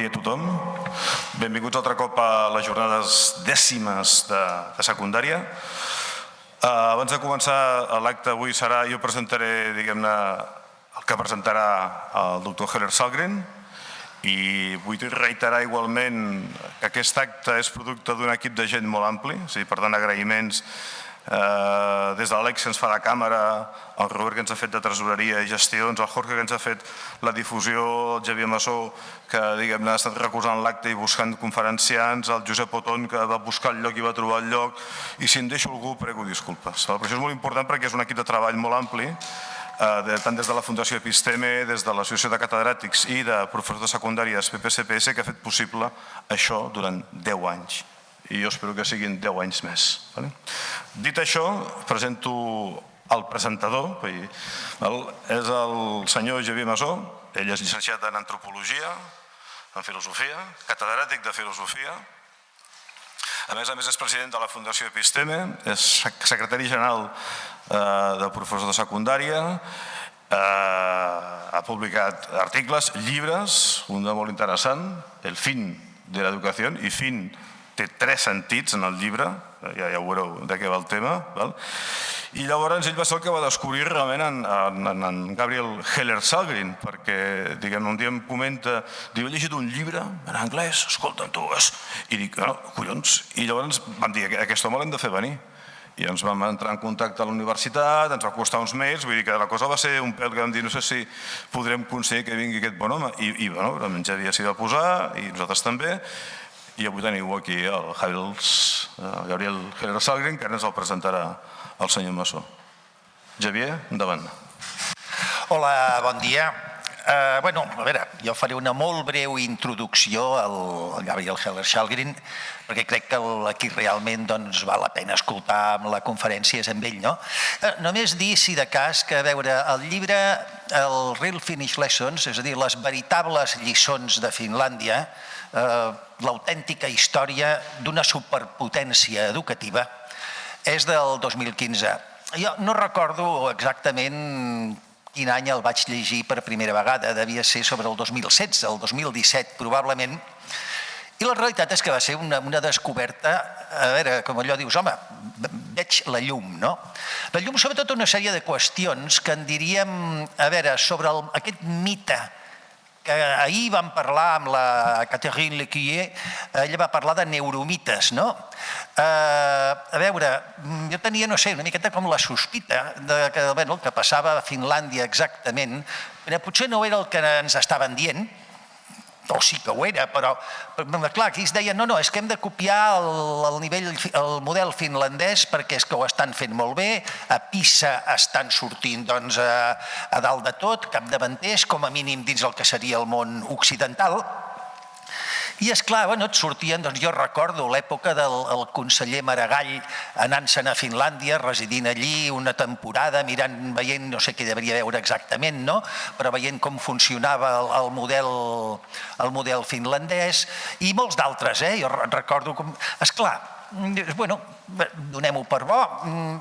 dia a tothom. Benvinguts altre cop a les jornades dècimes de secundària. Abans de començar l'acte avui jo presentaré, diguem-ne, el que presentarà el doctor Heller Sallgren, i vull reiterar igualment que aquest acte és producte d'un equip de gent molt ampli, per tant agraïments des de l'Àlex que ens fa la càmera, el Robert que ens ha fet de tresoreria i gestions, el Jorge que ens ha fet la difusió, el Xavier Massó que ha estat recolzant l'acte i buscant conferenciants, el Josep Oton que va buscar el lloc i va trobar el lloc, i si em deixo algú prego disculpes. Però això és molt important perquè és un equip de treball molt ampli, tant des de la Fundació Episteme, des de l'Associació de Catedràtics i de Professors de Secundàries PPCPS, que ha fet possible això durant 10 anys. I jo espero que siguin 10 anys més. Dit això, presento el presentador. És el senyor Xavier Massó. Ell és llicenciat en Antropologia, en Filosofia, catedràtic de Filosofia. A més és president de la Fundació Episteme, és secretari general de Professors de Secundària, ha publicat articles, llibres, un de molt interessant, El fin de l'educació, i fin té 3 sentits en el llibre, ja veureu de què va el tema. I llavors ell va ser el que va descobrir realment en Gabriel Heller Sallgren, perquè un dia em comenta, diu, he llegit un llibre en anglès, escolta'm tu, i dic, collons, i llavors vam dir, aquest home l'hem de fer venir. I ens vam entrar en contacte a la universitat, ens va costar uns mails, vull dir que la cosa va ser un pèl que vam dir, no sé si podrem aconseguir que vingui aquest bon home. I realment ja s'hi va posar, i nosaltres també. I avui teniu aquí el Gabriel Heller Sallgren, que ara ens el presentarà el senyor Massó. Xavier, endavant. Hola, bon dia. A veure, jo faré una molt breu introducció al Gabriel Heller Sallgren, perquè crec que aquí realment val la pena escoltar la conferència, és amb ell, no? Només dir, si de cas, que a veure, el llibre, el Real Finnish Lessons, és a dir, les veritables lliçons de Finlàndia, l'autèntica història d'una superpotència educativa, és del 2015. Jo no recordo exactament quin any el vaig llegir per primera vegada, devia ser sobre el 2016, el 2017 probablement, i la realitat és que va ser una descoberta, a veure, com allò dius, home, veig la llum, no? La llum sobretot una sèrie de qüestions que en diríem, a veure, sobre aquest mite que ahir vam parlar amb la Catherine Lecuyer, ella va parlar de neuromites, no? A veure, jo tenia, no sé, una miqueta com la sospita que el que passava a Finlàndia exactament, potser no era el que ens estaven dient, o sí que ho era, però clar, aquí es deia, no, és que hem de copiar el model finlandès perquè és que ho estan fent molt bé, a PISA estan sortint a dalt de tot, capdavanters, com a mínim dins el que seria el món occidental. I esclar, et sortien, jo recordo l'època del conseller Maragall anant-se'n a Finlàndia, residint allí una temporada, veient, no sé què devia veure exactament, però veient com funcionava el model finlandès, i molts d'altres, jo recordo com... Esclar, donem-ho per bo,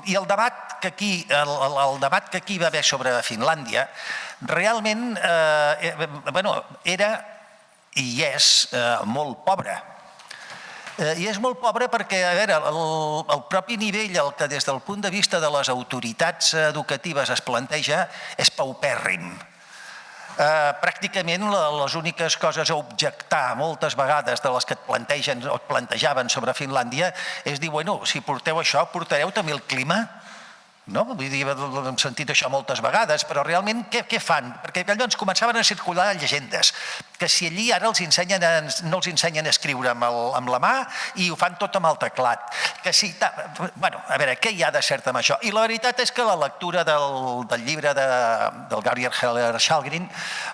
i el debat que aquí va haver sobre Finlàndia realment era i és molt pobre. I és molt pobre perquè, a veure, el propi nivell, el que des del punt de vista de les autoritats educatives es planteja, és paupèrrim. Pràcticament les úniques coses a objectar moltes vegades de les que et plantegen o et plantejaven sobre Finlàndia és dir, si porteu això, portareu també el clima? Vull dir, hem sentit això moltes vegades, però realment què fan? Perquè llavors començaven a circular llegendes, que si allí ara no els ensenyen a escriure amb la mà i ho fan tot amb el teclat. A veure, què hi ha de cert amb això? I la veritat és que la lectura del llibre del Gabriel Heller Sallgren,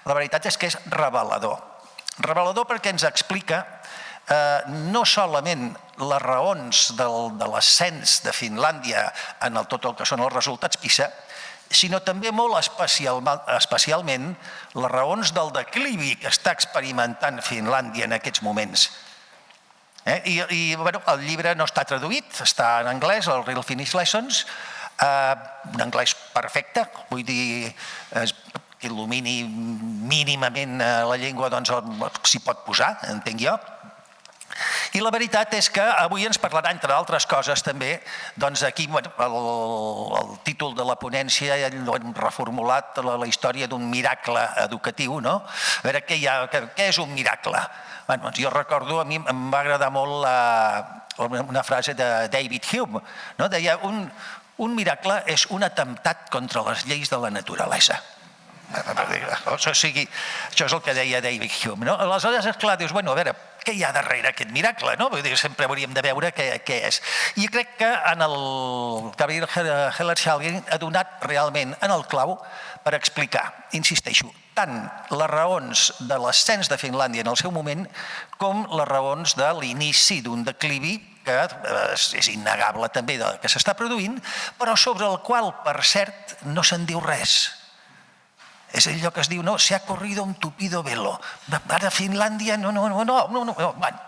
la veritat és que és revelador. Revelador perquè ens explica no solament les raons de l'ascens de Finlàndia en tot el que són els resultats PISA, sinó també molt especialment les raons del declivi que està experimentant Finlàndia en aquests moments. I el llibre no està traduït, està en anglès, el Real Finnish Lessons, un anglès perfecte, vull dir, que il·lumini mínimament la llengua doncs s'hi pot posar, entenc jo. I la veritat és que avui ens parlarà, entre altres coses també, doncs aquí el títol de la ponència l'hem reformulat, la història d'un miracle educatiu, no? A veure, què és un miracle? Jo recordo, a mi em va agradar molt una frase de David Hume, no? Deia, un miracle és un atemptat contra les lleis de la naturalesa. O sigui, això és el que deia David Hume, no? Aleshores, esclar, dius, bueno, a veure, què hi ha darrere aquest miracle, no? Vull dir, sempre hauríem de veure què és. I crec que el Gabriel Heller-Shalgin ha donat realment en el clau per explicar, insisteixo, tant les raons de l'ascens de Finlàndia en el seu moment com les raons de l'inici d'un declivi que és innegable també que s'està produint, però sobre el qual, per cert, no se'n diu res. És allò que es diu, no, se ha corrido un tupido velo. Ara Finlàndia, no. Bueno,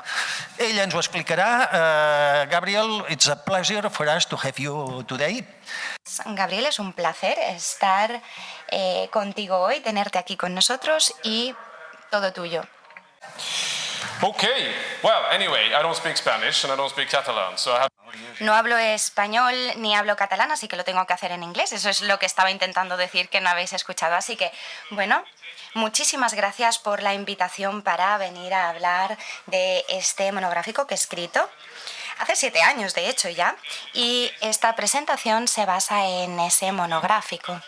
ella ens ho explicarà. Gabriel, it's a pleasure for us to have you today. Gabriel, es un placer estar contigo hoy, tenerte aquí con nosotros y todo tuyo. Okay, well, anyway, I don't speak Spanish and I don't speak Catalan, so I have... No hablo español ni hablo catalán, así que lo tengo que hacer en inglés. Eso es lo que estaba intentando decir que no habéis escuchado. Así que, bueno, muchísimas gracias por la invitación para venir a hablar de este monográfico que he escrito hace 7 años, de hecho, ya. Y esta presentación se basa en ese monográfico.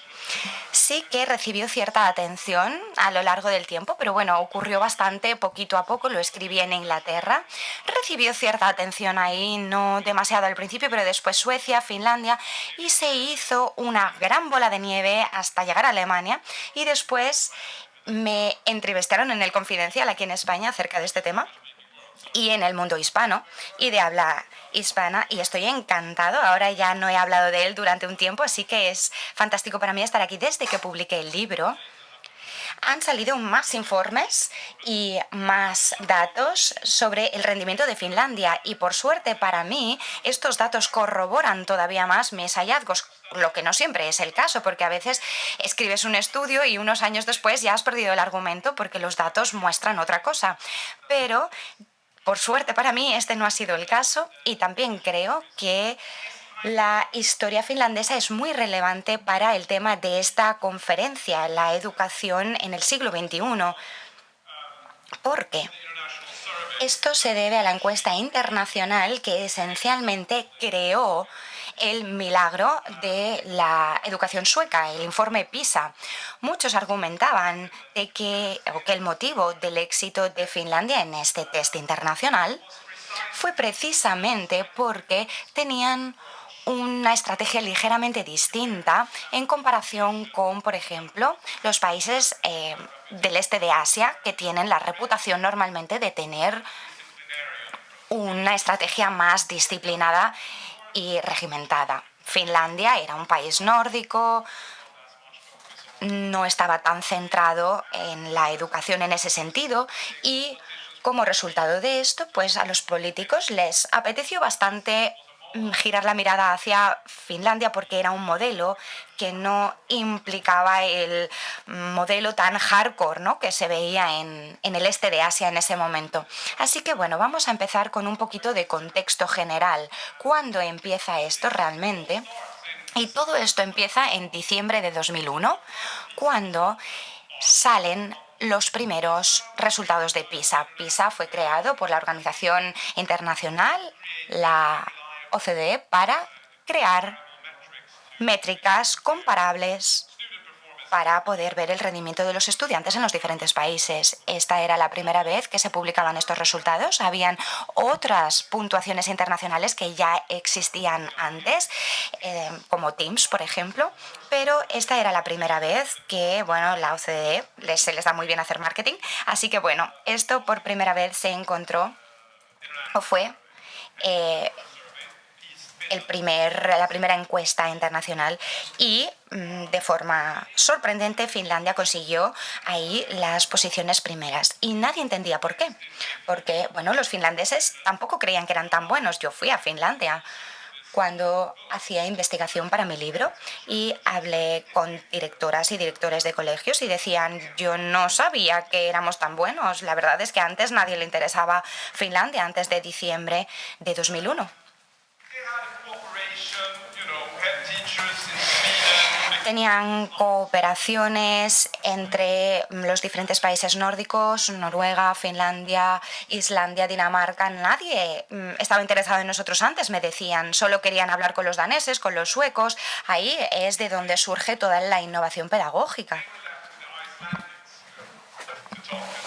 Sí que recibió cierta atención a lo largo del tiempo, pero bueno, ocurrió bastante poquito a poco, lo escribí en Inglaterra, recibió cierta atención ahí, no demasiado al principio, pero después Suecia, Finlandia, y se hizo una gran bola de nieve hasta llegar a Alemania, y después me entrevistaron en El Confidencial aquí en España acerca de este tema, y en el mundo hispano y de habla hispana, y estoy encantado. Ahora ya no he hablado de él durante un tiempo, así que es fantástico para mí estar aquí. Desde que publiqué el libro han salido más informes y más datos sobre el rendimiento de Finlandia, y por suerte para mí estos datos corroboran todavía más mis hallazgos, lo que no siempre es el caso, porque a veces escribes un estudio y unos años después ya has perdido el argumento porque los datos muestran otra cosa. Pero por suerte para mí este no ha sido el caso, y también creo que la historia finlandesa es muy relevante para el tema de esta conferencia, la educación en el siglo XXI. ¿Por qué? Esto se debe a la encuesta internacional que esencialmente creó el milagro de la educación sueca, el informe PISA. Muchos argumentaban que el motivo del éxito de Finlandia en este test internacional fue precisamente porque tenían una estrategia ligeramente distinta en comparación con, por ejemplo, los países del este de Asia, que tienen la reputación normalmente de tener una estrategia más disciplinada y regimentada. Finlandia era un país nórdico, no estaba tan centrado en la educación en ese sentido, y como resultado de esto, pues a los políticos les apeteció bastante girar la mirada hacia Finlandia, porque era un modelo que no implicaba el modelo tan hardcore, ¿no?, que se veía en el este de Asia en ese momento. Así que bueno, vamos a empezar con un poquito de contexto general. ¿Cuándo empieza esto realmente? Y todo esto empieza en diciembre de 2001, cuando salen los primeros resultados de PISA. PISA fue creado por la organización internacional, la OCDE, para crear métricas comparables para poder ver el rendimiento de los estudiantes en los diferentes países. Esta era la primera vez que se publicaban estos resultados. Habían otras puntuaciones internacionales que ya existían antes, como TIMSS, por ejemplo, pero esta era la primera vez que, bueno, la OCDE se les da muy bien hacer marketing, así que, bueno, esto por primera vez se encontró, o fue la primera encuesta internacional, y de forma sorprendente Finlandia consiguió ahí las posiciones primeras, y nadie entendía por qué, porque bueno, los finlandeses tampoco creían que eran tan buenos. Yo fui a Finlandia cuando hacía investigación para mi libro y hablé con directoras y directores de colegios y decían, yo no sabía que éramos tan buenos. La verdad es que antes nadie le interesaba Finlandia, antes de diciembre de 2001. Tenían cooperaciones entre los diferentes países nórdicos, Noruega, Finlandia, Islandia, Dinamarca. Nadie estaba interesado en nosotros antes, me decían. Solo querían hablar con los daneses, con los suecos. Ahí es de donde surge toda la innovación pedagógica.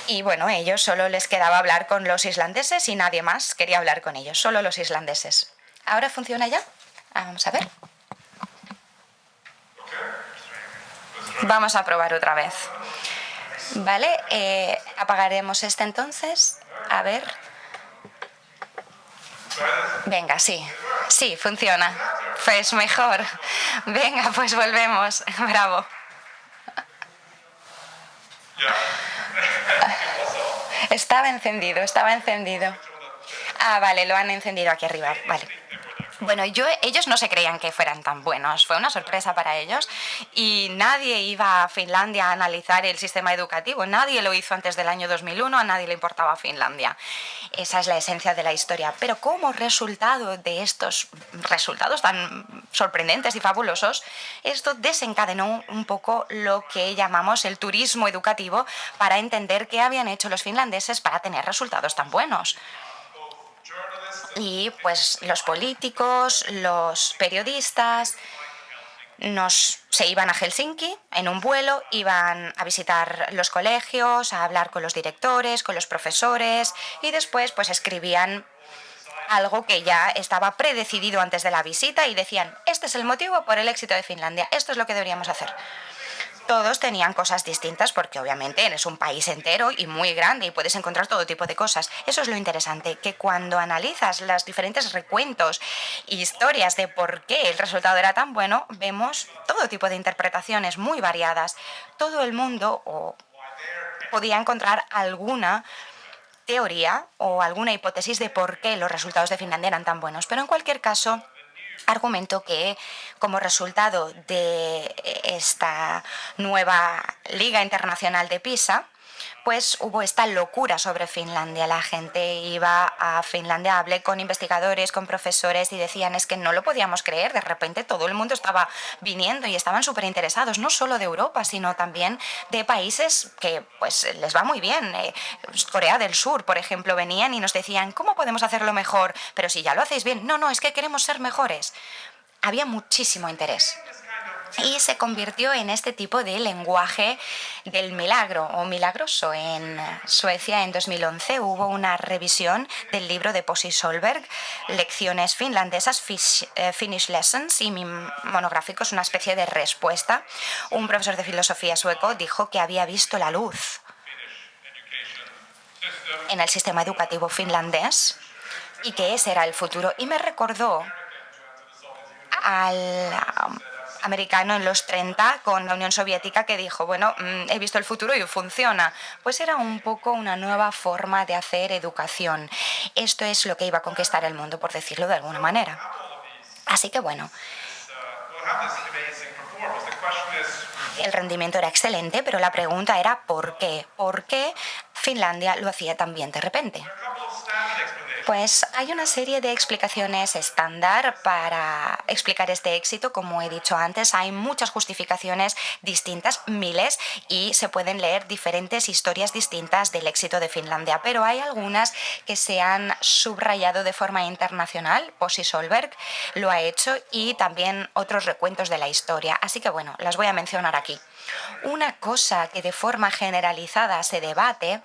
Y bueno, ellos solo les quedaba hablar con los islandeses y nadie más quería hablar con ellos, solo los islandeses. ¿Ahora funciona ya? Vamos a ver. Vamos a probar otra vez. Vale, apagaremos este entonces. A ver. Venga, sí. Sí, funciona. Pues mejor. Venga, pues volvemos. Bravo. Estaba encendido, estaba encendido. Ah, vale, lo han encendido aquí arriba. Vale. Bueno, ellos no se creían que fueran tan buenos. Fue una sorpresa para ellos y nadie iba a Finlandia a analizar el sistema educativo. Nadie lo hizo antes del año 2001, a nadie le importaba Finlandia. Esa es la esencia de la historia. Pero como resultado de estos resultados tan sorprendentes y fabulosos, esto desencadenó un poco lo que llamamos el turismo educativo para entender qué habían hecho los finlandeses para tener resultados tan buenos. Y pues los políticos, los periodistas se iban a Helsinki en un vuelo, iban a visitar los colegios, a hablar con los directores, con los profesores y después pues escribían algo que ya estaba predecidido antes de la visita y decían, este es el motivo por el éxito de Finlandia, esto es lo que deberíamos hacer. Todos tenían cosas distintas porque obviamente es un país entero y muy grande y puedes encontrar todo tipo de cosas. Eso es lo interesante, que cuando analizas los diferentes recuentos e historias de por qué el resultado era tan bueno, vemos todo tipo de interpretaciones muy variadas. Todo el mundo podía encontrar alguna teoría o alguna hipótesis de por qué los resultados de Finlandia eran tan buenos. Pero en cualquier caso, argumento que como resultado de esta nueva Liga Internacional de PISA, pues hubo esta locura sobre Finlandia. La gente iba a Finlandia, hablé con investigadores, con profesores y decían es que no lo podíamos creer. De repente todo el mundo estaba viniendo y estaban súper interesados, no solo de Europa, sino también de países que pues les va muy bien. Corea del Sur, por ejemplo, venían y nos decían ¿cómo podemos hacerlo mejor? Pero si ya lo hacéis bien. No, es que queremos ser mejores. Había muchísimo interés. Y se convirtió en este tipo de lenguaje del milagro o milagroso. En Suecia en 2011 hubo una revisión del libro de Posey Solberg, Lecciones finlandesas, Finnish Lessons, y mi monográfico es una especie de respuesta. Un profesor de filosofía sueco dijo que había visto la luz en el sistema educativo finlandés y que ese era el futuro. Y me recordó al americano en los 30 con la Unión Soviética que dijo, bueno, he visto el futuro y funciona. Pues era un poco una nueva forma de hacer educación. Esto es lo que iba a conquistar el mundo, por decirlo de alguna manera. Así que bueno, el rendimiento era excelente, pero la pregunta era ¿por qué? ¿Por qué Finlandia lo hacía tan bien de repente? Pues hay una serie de explicaciones estándar para explicar este éxito. Como he dicho antes, hay muchas justificaciones distintas, miles, y se pueden leer diferentes historias distintas del éxito de Finlandia. Pero hay algunas que se han subrayado de forma internacional. Posey Solberg lo ha hecho y también otros recuentos de la historia. Así que bueno, las voy a mencionar aquí. Una cosa que de forma generalizada se debate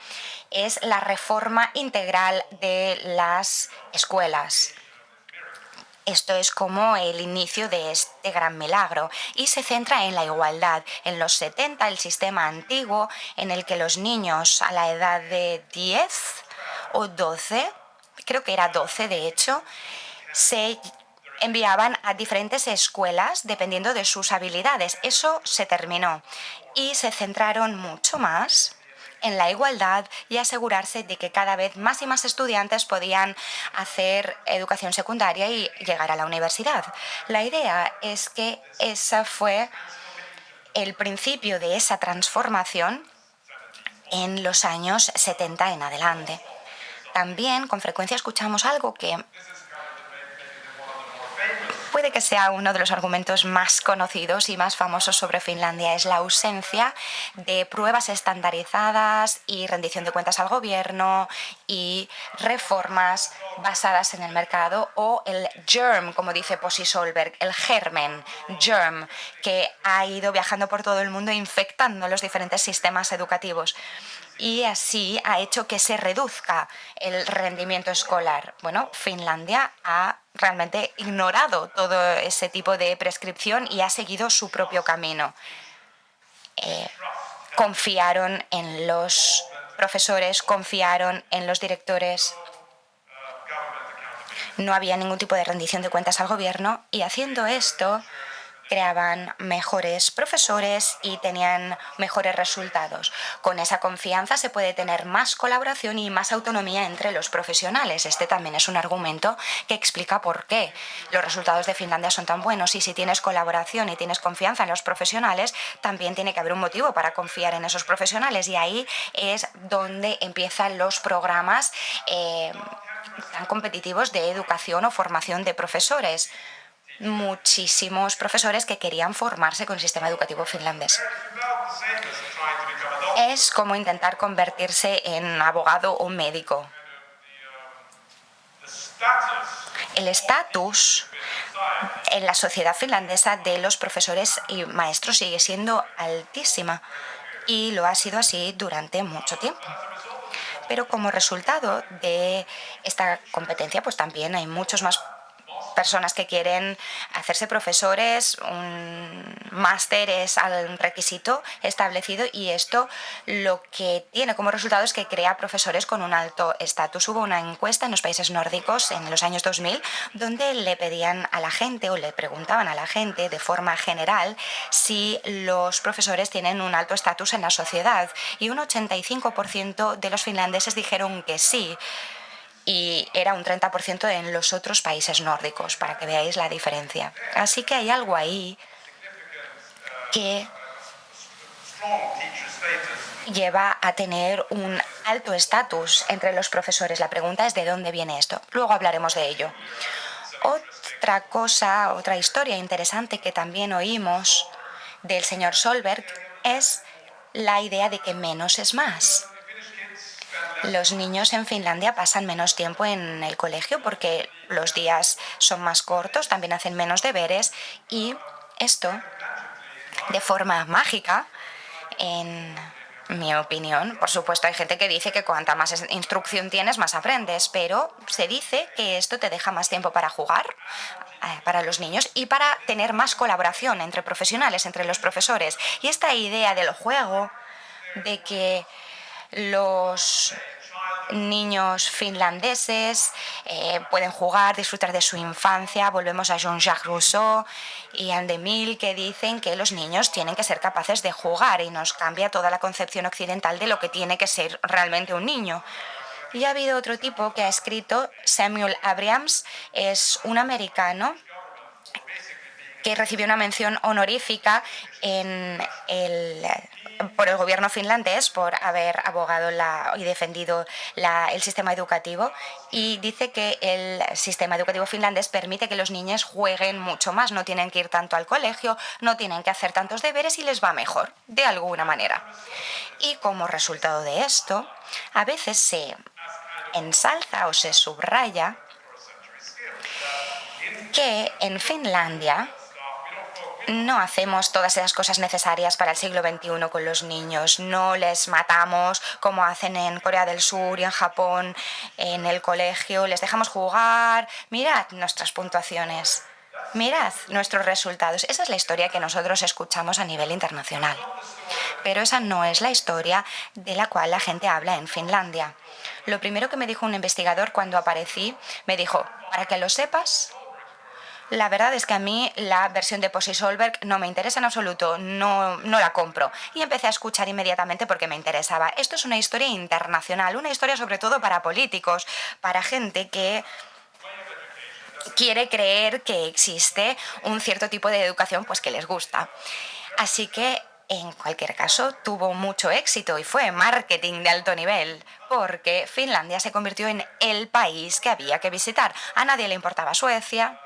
es la reforma integral de las escuelas. Esto es como el inicio de este gran milagro y se centra en la igualdad. En los 70, el sistema antiguo en el que los niños a la edad de 10 o 12, creo que era 12 de hecho, se enviaban a diferentes escuelas dependiendo de sus habilidades. Eso se terminó y se centraron mucho más en la igualdad y asegurarse de que cada vez más y más estudiantes podían hacer educación secundaria y llegar a la universidad. La idea es que ese fue el principio de esa transformación en los años 70 en adelante. También con frecuencia escuchamos algo que puede que sea uno de los argumentos más conocidos y más famosos sobre Finlandia, es la ausencia de pruebas estandarizadas y rendición de cuentas al gobierno y reformas basadas en el mercado, o el germ, como dice Posey Solberg, el germen, germ, que ha ido viajando por todo el mundo e infectando los diferentes sistemas educativos. Y así ha hecho que se reduzca el rendimiento escolar. Bueno, Finlandia ha realmente ignorado todo ese tipo de prescripción y ha seguido su propio camino. Confiaron en los profesores, confiaron en los directores. No había ningún tipo de rendición de cuentas al gobierno y haciendo esto creaban mejores profesores y tenían mejores resultados. Con esa confianza se puede tener más colaboración y más autonomía entre los profesionales. Este también es un argumento que explica por qué los resultados de Finlandia son tan buenos, y si tienes colaboración y tienes confianza en los profesionales, también tiene que haber un motivo para confiar en esos profesionales, y ahí es donde empiezan los programas tan competitivos de educación o formación de profesores. Muchísimos profesores que querían formarse con el sistema educativo finlandés. Es como intentar convertirse en abogado o médico. El estatus en la sociedad finlandesa de los profesores y maestros sigue siendo altísima, y lo ha sido así durante mucho tiempo. Pero como resultado de esta competencia, pues también hay muchos más personas que quieren hacerse profesores. Un máster es un requisito establecido, y esto lo que tiene como resultado es que crea profesores con un alto estatus. Hubo una encuesta en los países nórdicos en los años 2000 donde le pedían a la gente, o le preguntaban a la gente de forma general, si los profesores tienen un alto estatus en la sociedad, y un 85% de los finlandeses dijeron que sí, y era un 30% en los otros países nórdicos, para que veáis la diferencia. Así que hay algo ahí que lleva a tener un alto estatus entre los profesores. La pregunta es de dónde viene esto. Luego hablaremos de ello. Otra cosa, otra historia interesante que también oímos del señor Solberg es la idea de que menos es más. Los niños en Finlandia pasan menos tiempo en el colegio porque los días son más cortos, también hacen menos deberes, y esto, de forma mágica, en mi opinión, por supuesto hay gente que dice que cuanta más instrucción tienes, más aprendes, pero se dice que esto te deja más tiempo para jugar para los niños y para tener más colaboración entre profesionales, entre los profesores. Y esta idea del juego, de que los niños finlandeses pueden jugar, disfrutar de su infancia. Volvemos a Jean-Jacques Rousseau y Anne de Mille, que dicen que los niños tienen que ser capaces de jugar, y nos cambia toda la concepción occidental de lo que tiene que ser realmente un niño. Y ha habido otro tipo que ha escrito, Samuel Abrams, es un americano que recibió una mención honorífica por el gobierno finlandés por haber abogado y defendido el sistema educativo, y dice que el sistema educativo finlandés permite que los niños jueguen mucho más, no tienen que ir tanto al colegio, no tienen que hacer tantos deberes y les va mejor, de alguna manera. Y como resultado de esto, a veces se ensalza o se subraya que en Finlandia no hacemos todas esas cosas necesarias para el siglo XXI con los niños. No les matamos como hacen en Corea del Sur y en Japón en el colegio. Les dejamos jugar. Mirad nuestras puntuaciones. Mirad nuestros resultados. Esa es la historia que nosotros escuchamos a nivel internacional. Pero esa no es la historia de la cual la gente habla en Finlandia. Lo primero que me dijo un investigador cuando aparecí, me dijo, para que lo sepas, La verdad es que a mí la versión de Posey Solberg no me interesa en absoluto, no la compro. Y empecé a escuchar inmediatamente porque me interesaba. Esto es una historia internacional, una historia sobre todo para políticos, para gente que quiere creer que existe un cierto tipo de educación pues que les gusta. Así que, en cualquier caso, tuvo mucho éxito y fue marketing de alto nivel, porque Finlandia se convirtió en el país que había que visitar. A nadie le importaba Suecia.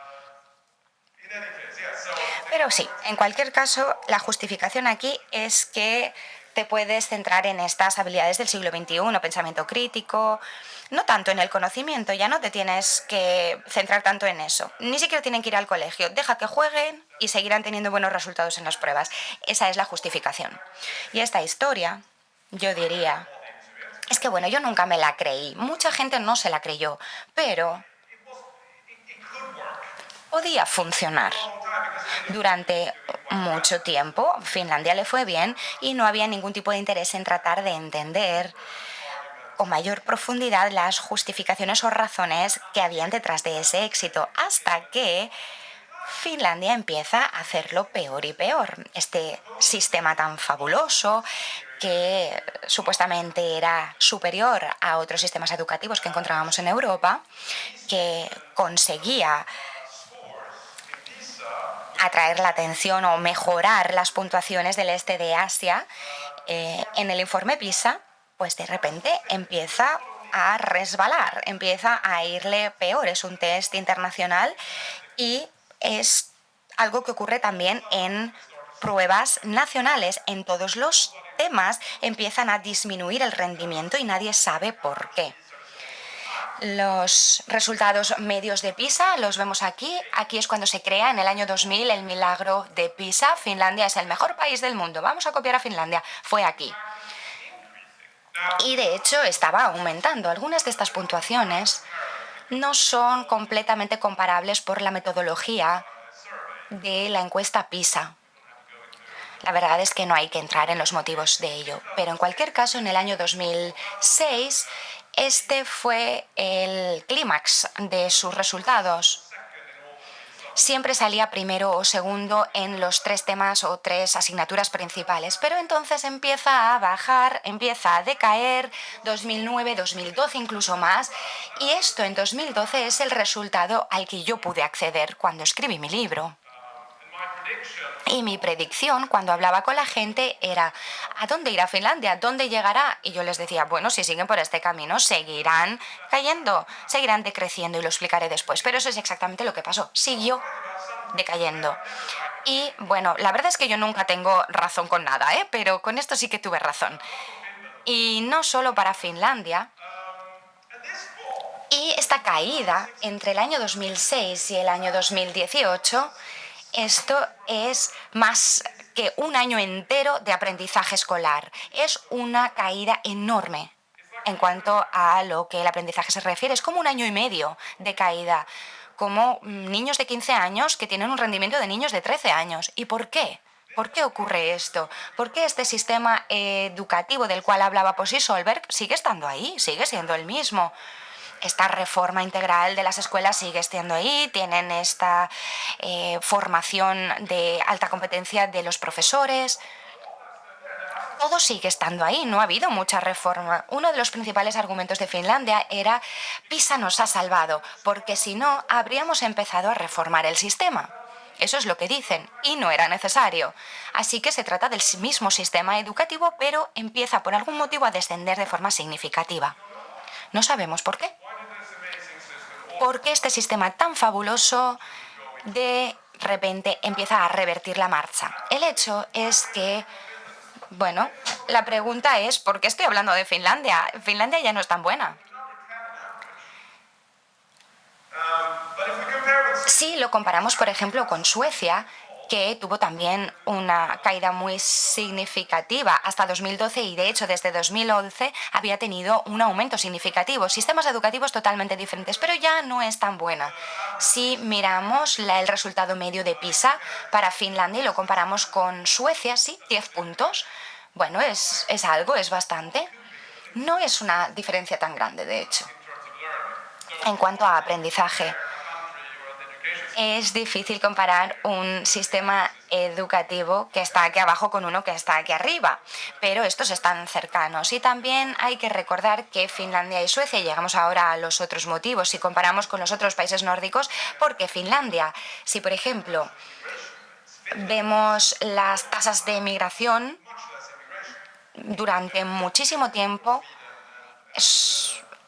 Pero sí, en cualquier caso, la justificación aquí es que te puedes centrar en estas habilidades del siglo XXI, pensamiento crítico, no tanto en el conocimiento, ya no te tienes que centrar tanto en eso. Ni siquiera tienen que ir al colegio, deja que jueguen y seguirán teniendo buenos resultados en las pruebas. Esa es la justificación. Y esta historia, yo diría, es que bueno, yo nunca me la creí, mucha gente no se la creyó, pero podía funcionar. Durante mucho tiempo, Finlandia le fue bien y no había ningún tipo de interés en tratar de entender con mayor profundidad las justificaciones o razones que habían detrás de ese éxito, hasta que Finlandia empieza a hacerlo peor y peor. Este sistema tan fabuloso que supuestamente era superior a otros sistemas educativos que encontrábamos en Europa, que conseguía atraer la atención o mejorar las puntuaciones del este de Asia, en el informe PISA, pues de repente empieza a resbalar, empieza a irle peor. Es un test internacional y es algo que ocurre también en pruebas nacionales. En todos los temas empiezan a disminuir el rendimiento y nadie sabe por qué. Los resultados medios de PISA los vemos aquí. Aquí es cuando se crea en el año 2000 el milagro de PISA. Finlandia es el mejor país del mundo. Vamos a copiar a Finlandia. Fue aquí. Y de hecho estaba aumentando. Algunas de estas puntuaciones no son completamente comparables por la metodología de la encuesta PISA. La verdad es que no hay que entrar en los motivos de ello. Pero en cualquier caso, en el año 2006, este fue el clímax de sus resultados. Siempre salía primero o segundo en los 3 temas o 3 asignaturas principales, pero entonces empieza a bajar, empieza a decaer, 2009, 2012 incluso más, y esto en 2012 es el resultado al que yo pude acceder cuando escribí mi libro. Y mi predicción cuando hablaba con la gente era: ¿a dónde irá Finlandia? ¿Dónde llegará? Y yo les decía, bueno, si siguen por este camino, seguirán cayendo, seguirán decreciendo, y lo explicaré después. Pero eso es exactamente lo que pasó. Siguió decayendo. Y bueno, la verdad es que yo nunca tengo razón con nada, pero con esto sí que tuve razón. Y no solo para Finlandia. Y esta caída entre el año 2006 y el año 2018, esto es más que un año entero de aprendizaje escolar. Es una caída enorme en cuanto a lo que el aprendizaje se refiere. Es como un año y medio de caída, como niños de 15 años que tienen un rendimiento de niños de 13 años. ¿Y por qué? ¿Por qué ocurre esto? ¿Por qué este sistema educativo del cual hablaba Posey Solberg sigue estando ahí, sigue siendo el mismo? Esta reforma integral de las escuelas sigue estando ahí, tienen esta formación de alta competencia de los profesores. Todo sigue estando ahí, no ha habido mucha reforma. Uno de los principales argumentos de Finlandia era: PISA nos ha salvado, porque si no, habríamos empezado a reformar el sistema. Eso es lo que dicen, y no era necesario. Así que se trata del mismo sistema educativo, pero empieza por algún motivo a descender de forma significativa. No sabemos por qué. ¿Por qué este sistema tan fabuloso de repente empieza a revertir la marcha? El hecho es que, bueno, la pregunta es: ¿por qué estoy hablando de Finlandia? Finlandia ya no es tan buena. Si lo comparamos, por ejemplo, con Suecia, que tuvo también una caída muy significativa hasta 2012 y, de hecho, desde 2011 había tenido un aumento significativo. Sistemas educativos totalmente diferentes, pero ya no es tan buena. Si miramos el resultado medio de PISA para Finlandia y lo comparamos con Suecia, sí, 10 puntos. Bueno, es algo, es bastante. No es una diferencia tan grande, de hecho. En cuanto a aprendizaje, Es difícil comparar un sistema educativo que está aquí abajo con uno que está aquí arriba, pero estos están cercanos. Y también hay que recordar que Finlandia y Suecia, llegamos ahora a los otros motivos, si comparamos con los otros países nórdicos, ¿por qué Finlandia? Si, por ejemplo, vemos las tasas de emigración, durante muchísimo tiempo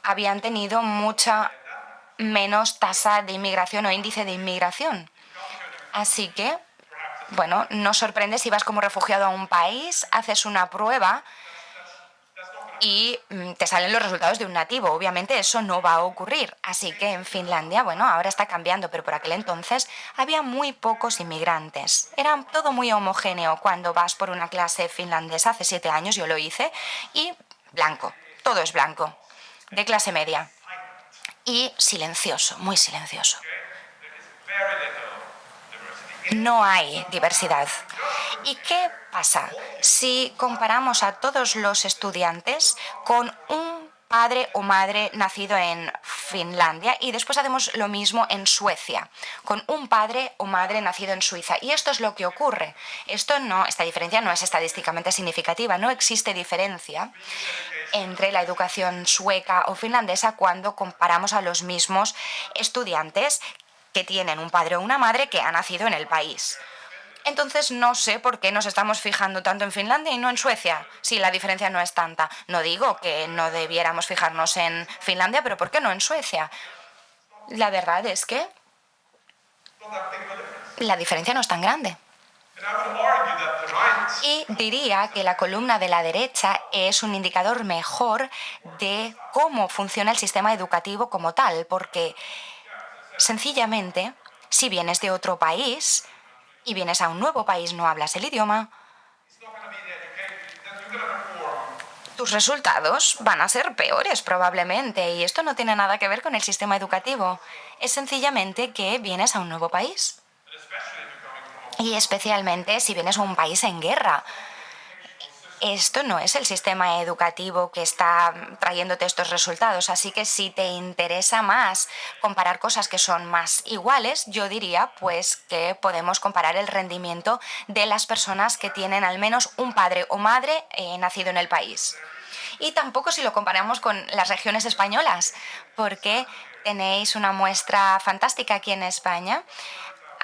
habían tenido mucha menos tasa de inmigración o índice de inmigración. Así que, bueno, no sorprende si vas como refugiado a un país, haces una prueba y te salen los resultados de un nativo. Obviamente eso no va a ocurrir. Así que en Finlandia, bueno, ahora está cambiando, pero por aquel entonces había muy pocos inmigrantes. Era todo muy homogéneo. Cuando vas por una clase finlandesa, hace 7 años yo lo hice, y blanco, todo es blanco, de clase media. Y silencioso, muy silencioso. No hay diversidad. ¿Y qué pasa si comparamos a todos los estudiantes con un padre o madre nacido en Finlandia y después hacemos lo mismo en Suecia, con un padre o madre nacido en Suiza? Y esto es lo que ocurre. Esta diferencia no es estadísticamente significativa, no existe diferencia entre la educación sueca o finlandesa cuando comparamos a los mismos estudiantes que tienen un padre o una madre que ha nacido en el país. Entonces no sé por qué nos estamos fijando tanto en Finlandia y no en Suecia, si la diferencia no es tanta. No digo que no debiéramos fijarnos en Finlandia, pero ¿por qué no en Suecia? La verdad es que la diferencia no es tan grande. Y diría que la columna de la derecha es un indicador mejor de cómo funciona el sistema educativo como tal, porque sencillamente, si vienes de otro país y vienes a un nuevo país, no hablas el idioma, tus resultados van a ser peores probablemente, y esto no tiene nada que ver con el sistema educativo. Es sencillamente que vienes a un nuevo país. Y especialmente si vienes a un país en guerra. Esto no es el sistema educativo que está trayéndote estos resultados, así que si te interesa más comparar cosas que son más iguales, yo diría pues que podemos comparar el rendimiento de las personas que tienen al menos un padre o madre nacido en el país. Y tampoco si lo comparamos con las regiones españolas, porque tenéis una muestra fantástica aquí en España.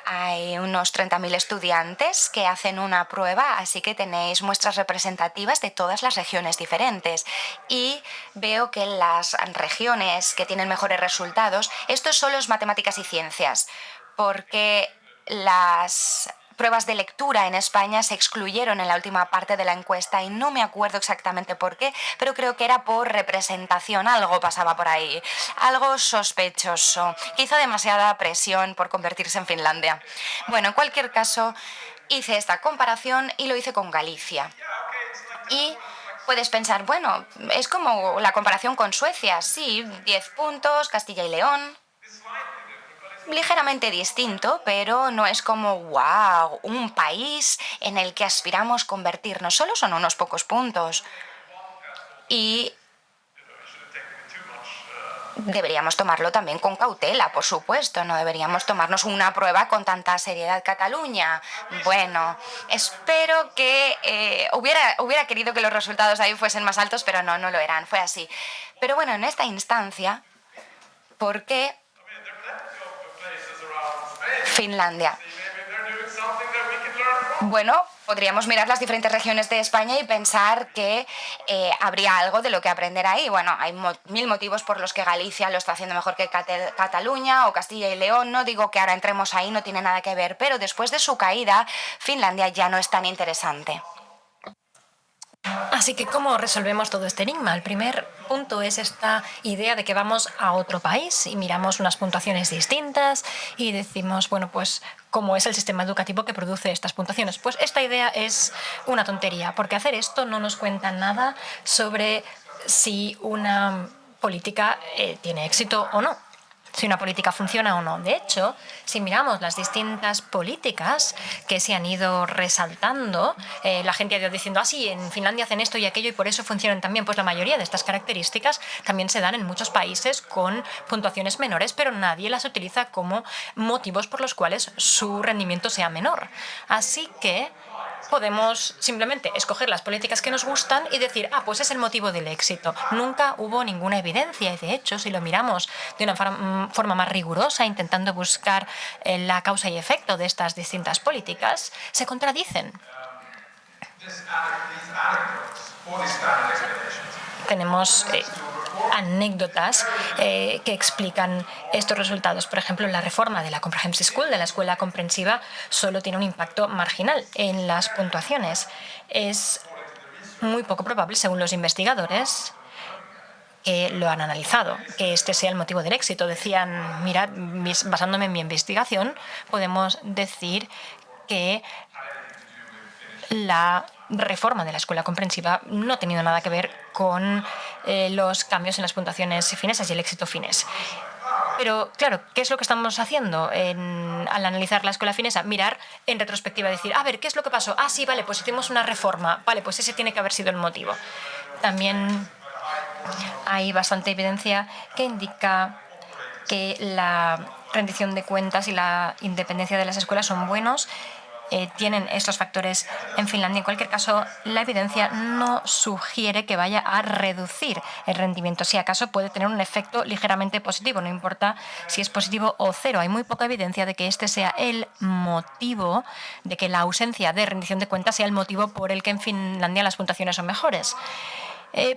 Hay unos 30.000 estudiantes que hacen una prueba, así que tenéis muestras representativas de todas las regiones diferentes. Y veo que las regiones que tienen mejores resultados, esto solo es matemáticas y ciencias, porque las pruebas de lectura en España se excluyeron en la última parte de la encuesta y no me acuerdo exactamente por qué, pero creo que era por representación, algo pasaba por ahí, algo sospechoso, quizá demasiada presión por convertirse en Finlandia. Bueno, en cualquier caso, hice esta comparación y lo hice con Galicia. Y puedes pensar, bueno, es como la comparación con Suecia, sí, 10 puntos, Castilla y León. Ligeramente distinto, pero no es como, wow, un país en el que aspiramos convertirnos. Solo son unos pocos puntos. Y deberíamos tomarlo también con cautela, por supuesto. No deberíamos tomarnos una prueba con tanta seriedad. Cataluña, bueno, espero que hubiera querido que los resultados ahí fuesen más altos, pero no lo eran, fue así. Pero bueno, en esta instancia, ¿por qué Finlandia? Bueno, podríamos mirar las diferentes regiones de España y pensar que habría algo de lo que aprender ahí. Bueno, hay 1000 motivos por los que Galicia lo está haciendo mejor que Cataluña o Castilla y León. No digo que ahora entremos ahí, no tiene nada que ver, pero después de su caída, Finlandia ya no es tan interesante. Así que, ¿cómo resolvemos todo este enigma? El primer punto es esta idea de que vamos a otro país y miramos unas puntuaciones distintas y decimos, bueno, pues, ¿cómo es el sistema educativo que produce estas puntuaciones? Pues esta idea es una tontería, porque hacer esto no nos cuenta nada sobre si una política tiene éxito o no. si una política funciona o no. De hecho, si miramos las distintas políticas que se han ido resaltando, la gente ha ido diciendo, sí, en Finlandia hacen esto y aquello y por eso funcionan también. Pues la mayoría de estas características también se dan en muchos países con puntuaciones menores, pero nadie las utiliza como motivos por los cuales su rendimiento sea menor. Así que podemos simplemente escoger las políticas que nos gustan y decir, pues es el motivo del éxito. Nunca hubo ninguna evidencia y, de hecho, si lo miramos de una forma más rigurosa, intentando buscar la causa y efecto de estas distintas políticas, se contradicen. Tenemos anécdotas que explican estos resultados. Por ejemplo, la reforma de la Comprehensive School, de la escuela comprensiva, solo tiene un impacto marginal en las puntuaciones. Es muy poco probable, según los investigadores que lo han analizado, que este sea el motivo del éxito. Decían, mira, basándome en mi investigación, podemos decir que la reforma de la escuela comprensiva no ha tenido nada que ver con los cambios en las puntuaciones finesas y el éxito finés. Pero, claro, ¿qué es lo que estamos haciendo al analizar la escuela finesa? Mirar en retrospectiva, decir, a ver, ¿qué es lo que pasó? Sí, vale, pues hicimos una reforma. Vale, pues ese tiene que haber sido el motivo. También hay bastante evidencia que indica que la rendición de cuentas y la independencia de las escuelas son buenos. Tienen estos factores en Finlandia. En cualquier caso, la evidencia no sugiere que vaya a reducir el rendimiento. Si acaso puede tener un efecto ligeramente positivo, no importa si es positivo o cero. Hay muy poca evidencia de que este sea el motivo, de que la ausencia de rendición de cuentas sea el motivo por el que en Finlandia las puntuaciones son mejores.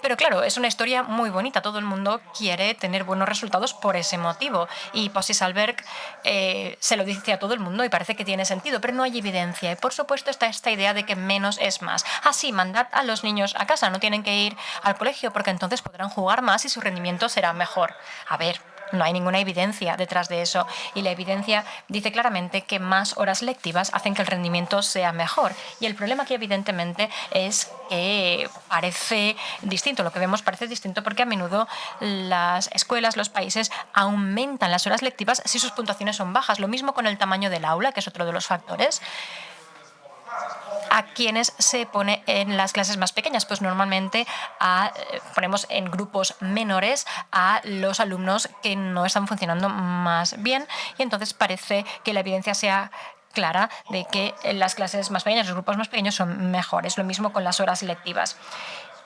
Pero claro, es una historia muy bonita. Todo el mundo quiere tener buenos resultados por ese motivo. Y Pasi Sahlberg se lo dice a todo el mundo y parece que tiene sentido, pero no hay evidencia. Y por supuesto está esta idea de que menos es más. Sí, mandad a los niños a casa, no tienen que ir al colegio porque entonces podrán jugar más y su rendimiento será mejor. A ver, no hay ninguna evidencia detrás de eso. Y la evidencia dice claramente que más horas lectivas hacen que el rendimiento sea mejor. Y el problema aquí, evidentemente, es que parece distinto. Lo que vemos parece distinto porque a menudo las escuelas, los países, aumentan las horas lectivas si sus puntuaciones son bajas. Lo mismo con el tamaño del aula, que es otro de los factores. ¿A quiénes se pone en las clases más pequeñas? Pues normalmente ponemos en grupos menores a los alumnos que no están funcionando más bien, y entonces parece que la evidencia sea clara de que las clases más pequeñas, los grupos más pequeños son mejores. Lo mismo con las horas lectivas.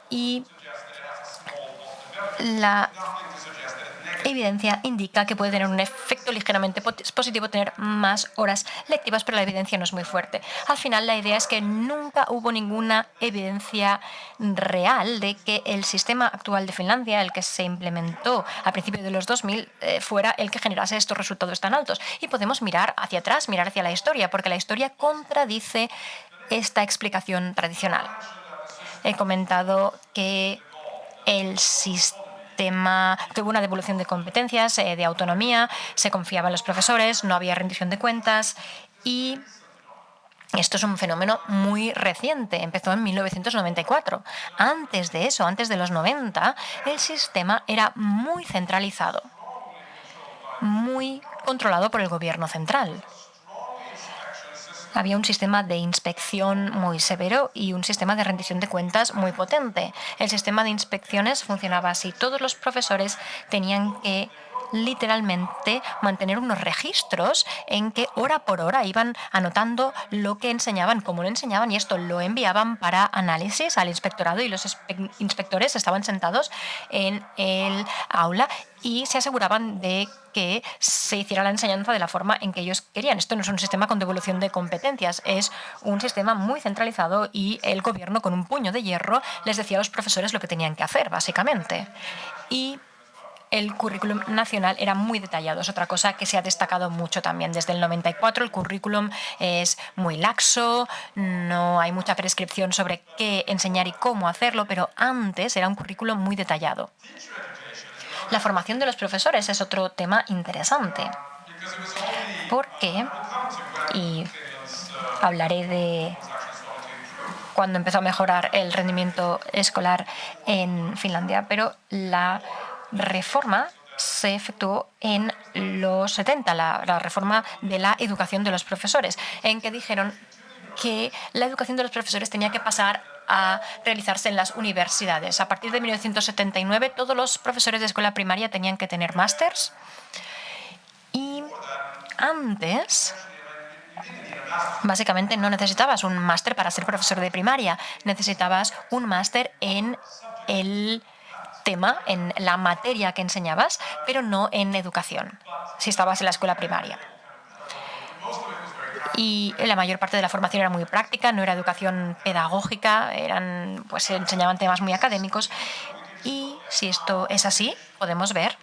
Y la evidencia indica que puede tener un efecto ligeramente positivo tener más horas lectivas, pero la evidencia no es muy fuerte. Al final, la idea es que nunca hubo ninguna evidencia real de que el sistema actual de Finlandia, el que se implementó a principios de los 2000, fuera el que generase estos resultados tan altos. Y podemos mirar hacia atrás, mirar hacia la historia, porque la historia contradice esta explicación tradicional. He comentado que el sistema tuvo una devolución de competencias, de autonomía, se confiaba en los profesores, no había rendición de cuentas, y esto es un fenómeno muy reciente, empezó en 1994. Antes de eso, antes de los 90, el sistema era muy centralizado, muy controlado por el gobierno central. Había un sistema de inspección muy severo y un sistema de rendición de cuentas muy potente. El sistema de inspecciones funcionaba así. Todos los profesores tenían que literalmente mantener unos registros en que hora por hora iban anotando lo que enseñaban, cómo lo enseñaban, y esto lo enviaban para análisis al inspectorado, y los inspectores estaban sentados en el aula y se aseguraban de que se hiciera la enseñanza de la forma en que ellos querían. Esto no es un sistema con devolución de competencias, es un sistema muy centralizado, y el gobierno, con un puño de hierro, les decía a los profesores lo que tenían que hacer, básicamente. Y el currículum nacional era muy detallado. Es otra cosa que se ha destacado mucho también. Desde el 94 el currículum es muy laxo, no hay mucha prescripción sobre qué enseñar y cómo hacerlo, pero antes era un currículum muy detallado. La formación de los profesores es otro tema interesante, porque, y hablaré de cuando empezó a mejorar el rendimiento escolar en Finlandia, pero la reforma se efectuó en los 70, la reforma de la educación de los profesores, en que dijeron que la educación de los profesores tenía que pasar a realizarse en las universidades. A partir de 1979, todos los profesores de escuela primaria tenían que tener másters. Y antes, básicamente, no necesitabas un máster para ser profesor de primaria. Necesitabas un máster en el tema, en la materia que enseñabas, pero no en educación, si estabas en la escuela primaria. Y la mayor parte de la formación era muy práctica, no era educación pedagógica, pues se enseñaban temas muy académicos. Y si esto es así, podemos ver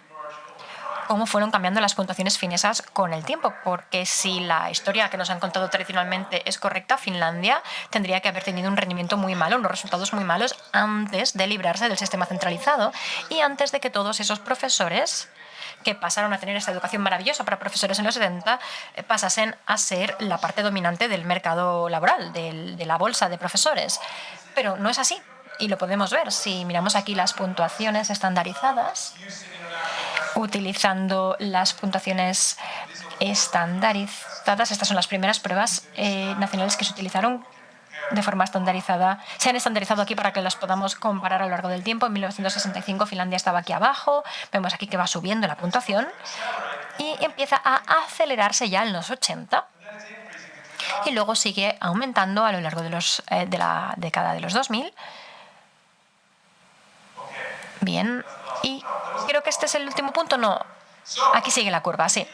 cómo fueron cambiando las puntuaciones finesas con el tiempo, porque si la historia que nos han contado tradicionalmente es correcta, Finlandia tendría que haber tenido un rendimiento muy malo, unos resultados muy malos antes de librarse del sistema centralizado y antes de que todos esos profesores que pasaron a tener esta educación maravillosa para profesores en los 70, pasasen a ser la parte dominante del mercado laboral, de la bolsa de profesores. Pero no es así, y lo podemos ver si miramos aquí las puntuaciones estandarizadas, utilizando las puntuaciones estandarizadas. Estas son las primeras pruebas nacionales que se utilizaron de forma estandarizada. Se han estandarizado aquí para que las podamos comparar a lo largo del tiempo. En 1965 Finlandia estaba aquí abajo. Vemos aquí que va subiendo la puntuación y empieza a acelerarse ya en los 80 y luego sigue aumentando a lo largo de la década de los 2000. Bien, y creo que este es el último punto. No, aquí sigue la curva, sí.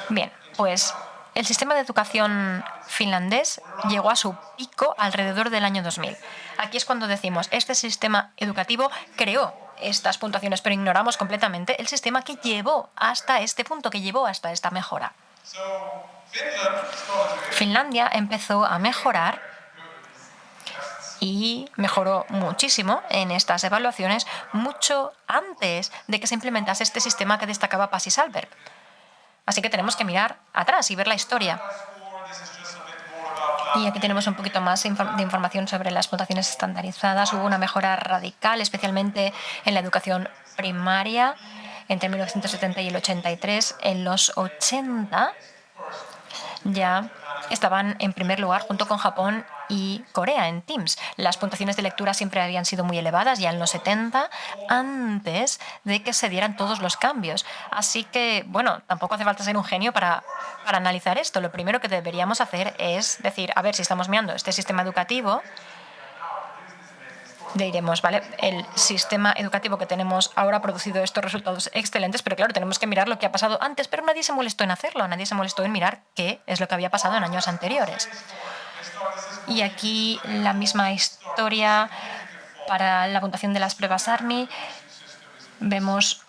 Bien, pues el sistema de educación finlandés llegó a su pico alrededor del año 2000. Aquí es cuando decimos, este sistema educativo creó estas puntuaciones, pero ignoramos completamente el sistema que llevó hasta este punto, que llevó hasta esta mejora. Finlandia empezó a mejorar y mejoró muchísimo en estas evaluaciones mucho antes de que se implementase este sistema que destacaba Pasi Sahlberg. Así que tenemos que mirar atrás y ver la historia. Y aquí tenemos un poquito más de información sobre las puntuaciones estandarizadas. Hubo una mejora radical, especialmente en la educación primaria, entre 1970 y el 83. En los 80 ya estaban en primer lugar junto con Japón y Corea en TIMSS. Las puntuaciones de lectura siempre habían sido muy elevadas ya en los 70, antes de que se dieran todos los cambios. Así que, bueno, tampoco hace falta ser un genio para analizar esto. Lo primero que deberíamos hacer es decir, a ver, si estamos mirando este sistema educativo, diremos, vale, el sistema educativo que tenemos ahora ha producido estos resultados excelentes, pero claro, tenemos que mirar lo que ha pasado antes, pero nadie se molestó en hacerlo, nadie se molestó en mirar qué es lo que había pasado en años anteriores. Y aquí la misma historia para la puntuación de las pruebas ARMY. Vemos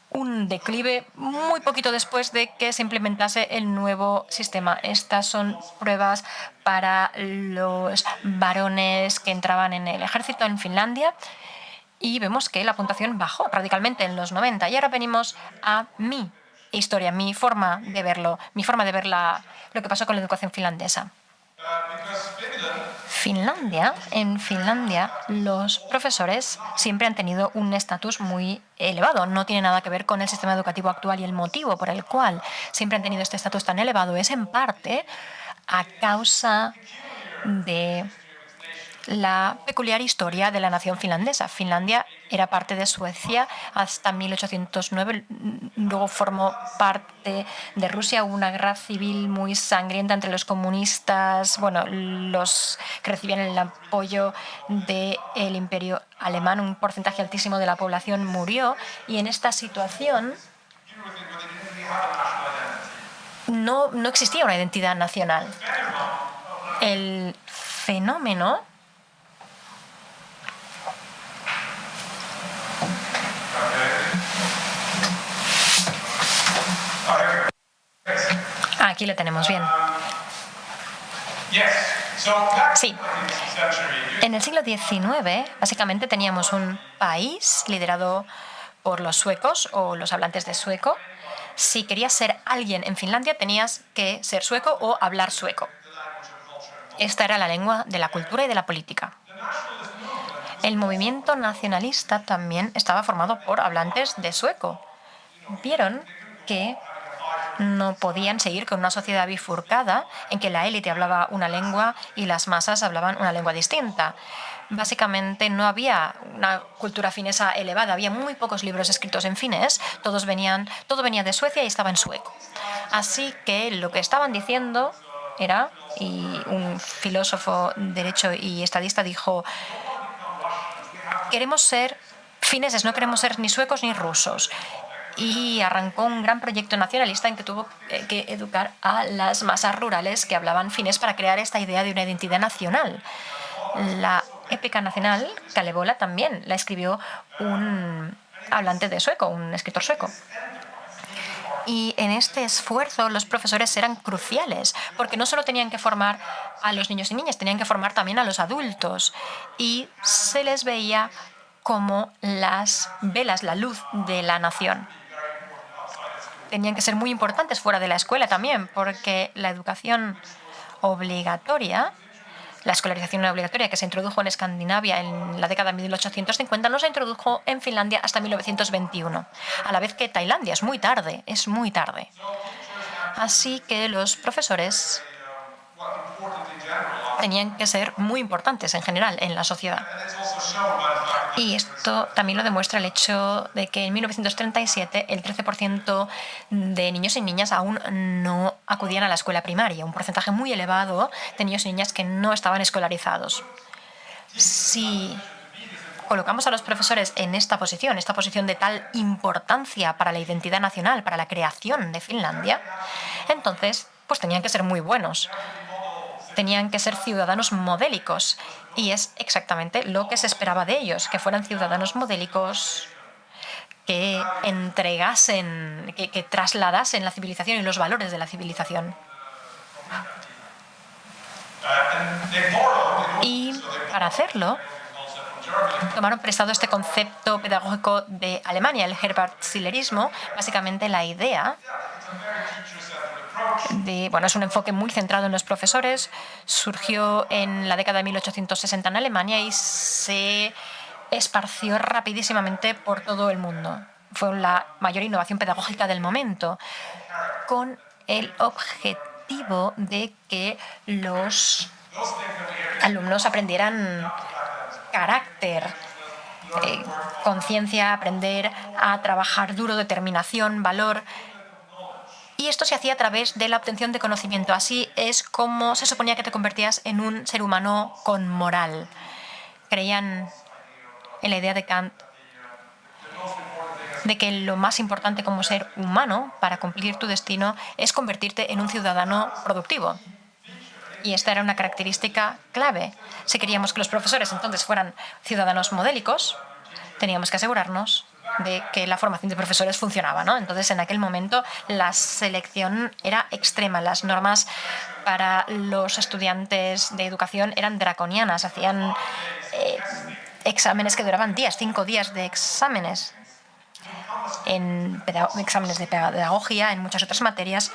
un declive muy poquito después de que se implementase el nuevo sistema. Estas son pruebas para los varones que entraban en el ejército en Finlandia y vemos que la puntuación bajó radicalmente en los 90. Y ahora venimos a mi historia, mi forma de verlo, mi forma de ver lo que pasó con la educación finlandesa. En Finlandia, los profesores siempre han tenido un estatus muy elevado. No tiene nada que ver con el sistema educativo actual, y el motivo por el cual siempre han tenido este estatus tan elevado es en parte a causa de la peculiar historia de la nación finlandesa. Finlandia era parte de Suecia hasta 1809, luego formó parte de Rusia. Hubo una guerra civil muy sangrienta entre los comunistas, los que recibían el apoyo del Imperio Alemán. Un porcentaje altísimo de la población murió y en esta situación no existía una identidad nacional. El fenómeno aquí lo tenemos bien. Sí. En el siglo XIX, básicamente teníamos un país liderado por los suecos o los hablantes de sueco. Si querías ser alguien en Finlandia, tenías que ser sueco o hablar sueco. Esta era la lengua de la cultura y de la política. El movimiento nacionalista también estaba formado por hablantes de sueco. Vieron que no podían seguir con una sociedad bifurcada en que la élite hablaba una lengua y las masas hablaban una lengua distinta. Básicamente no había una cultura finesa elevada, había muy pocos libros escritos en finés, todo venía de Suecia y estaba en sueco. Así que lo que estaban diciendo era, y un filósofo derecho y estadista dijo, queremos ser fineses, no queremos ser ni suecos ni rusos. Y arrancó un gran proyecto nacionalista en que tuvo que educar a las masas rurales que hablaban finés para crear esta idea de una identidad nacional. La épica nacional, Kalevala, también la escribió un hablante de sueco, un escritor sueco. Y en este esfuerzo los profesores eran cruciales, porque no solo tenían que formar a los niños y niñas, tenían que formar también a los adultos. Y se les veía como las velas, la luz de la nación. Tenían que ser muy importantes fuera de la escuela también, porque la educación obligatoria, la escolarización obligatoria que se introdujo en Escandinavia en la década de 1850, no se introdujo en Finlandia hasta 1921, a la vez que Tailandia. Es muy tarde. Así que los profesores tenían que ser muy importantes en general en la sociedad. Y esto también lo demuestra el hecho de que en 1937 el 13% de niños y niñas aún no acudían a la escuela primaria, un porcentaje muy elevado de niños y niñas que no estaban escolarizados. Si colocamos a los profesores en esta posición de tal importancia para la identidad nacional, para la creación de Finlandia, entonces pues tenían que ser muy buenos. Tenían que ser ciudadanos modélicos y es exactamente lo que se esperaba de ellos, que fueran ciudadanos modélicos, que entregasen, que trasladasen la civilización y los valores de la civilización. Y para hacerlo, tomaron prestado este concepto pedagógico de Alemania, el Herbart-Schillerismo, básicamente la idea es un enfoque muy centrado en los profesores, surgió en la década de 1860 en Alemania y se esparció rapidísimamente por todo el mundo. Fue la mayor innovación pedagógica del momento, con el objetivo de que los alumnos aprendieran carácter, conciencia, aprender a trabajar duro, determinación, valor. Y esto se hacía a través de la obtención de conocimiento. Así es como se suponía que te convertías en un ser humano con moral. Creían en la idea de Kant de que lo más importante como ser humano para cumplir tu destino es convertirte en un ciudadano productivo. Y esta era una característica clave. Si queríamos que los profesores entonces fueran ciudadanos modélicos, teníamos que asegurarnos de que la formación de profesores funcionaba, ¿no? Entonces, en aquel momento, la selección era extrema. Las normas para los estudiantes de educación eran draconianas. Hacían exámenes que duraban días, 5 días de exámenes. En exámenes de pedagogía, en muchas otras materias,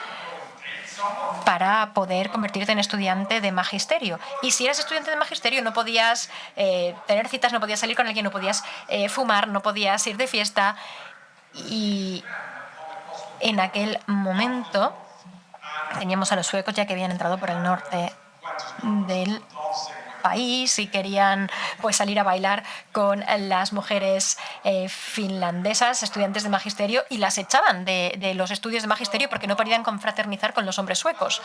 para poder convertirte en estudiante de magisterio. Y si eras estudiante de magisterio no podías tener citas, no podías salir con alguien, no podías fumar, no podías ir de fiesta. Y en aquel momento teníamos a los suecos ya que habían entrado por el norte del país y querían salir a bailar con las mujeres finlandesas, estudiantes de magisterio, y las echaban de los estudios de magisterio porque no podían confraternizar con los hombres suecos.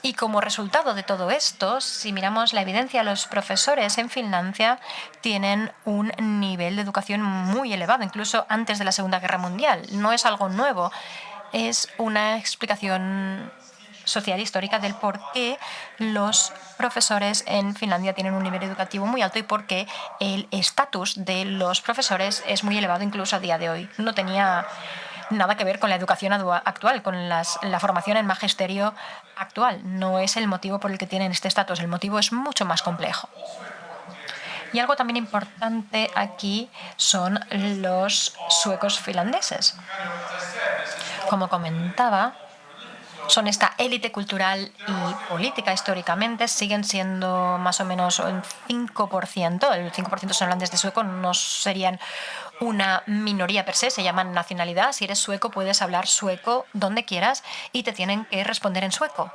Y como resultado de todo esto, si miramos la evidencia, los profesores en Finlandia tienen un nivel de educación muy elevado, incluso antes de la Segunda Guerra Mundial. No es algo nuevo, es una explicación social histórica del por qué los profesores en Finlandia tienen un nivel educativo muy alto y por qué el estatus de los profesores es muy elevado incluso a día de hoy. No tenía nada que ver con la educación actual, con la formación en magisterio actual. No es el motivo por el que tienen este estatus. El motivo es mucho más complejo. Y algo también importante aquí son los suecos finlandeses. Como comentaba, son esta élite cultural y política históricamente, siguen siendo más o menos un 5%. El 5% son hablantes de sueco, no serían una minoría per se, se llaman nacionalidad. Si eres sueco, puedes hablar sueco donde quieras y te tienen que responder en sueco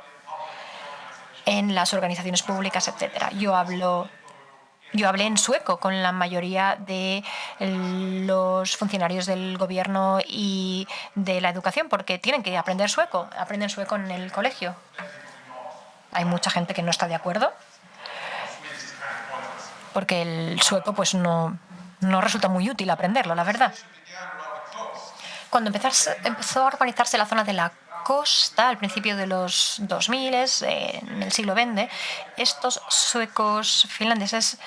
en las organizaciones públicas, etc. Yo hablé en sueco con la mayoría de los funcionarios del gobierno y de la educación porque tienen que aprender sueco. Aprenden sueco en el colegio. Hay mucha gente que no está de acuerdo porque el sueco pues no resulta muy útil aprenderlo, la verdad. Cuando empezó a urbanizarse la zona de la costa, al principio de los 2000, en el siglo XX, estos suecos finlandeses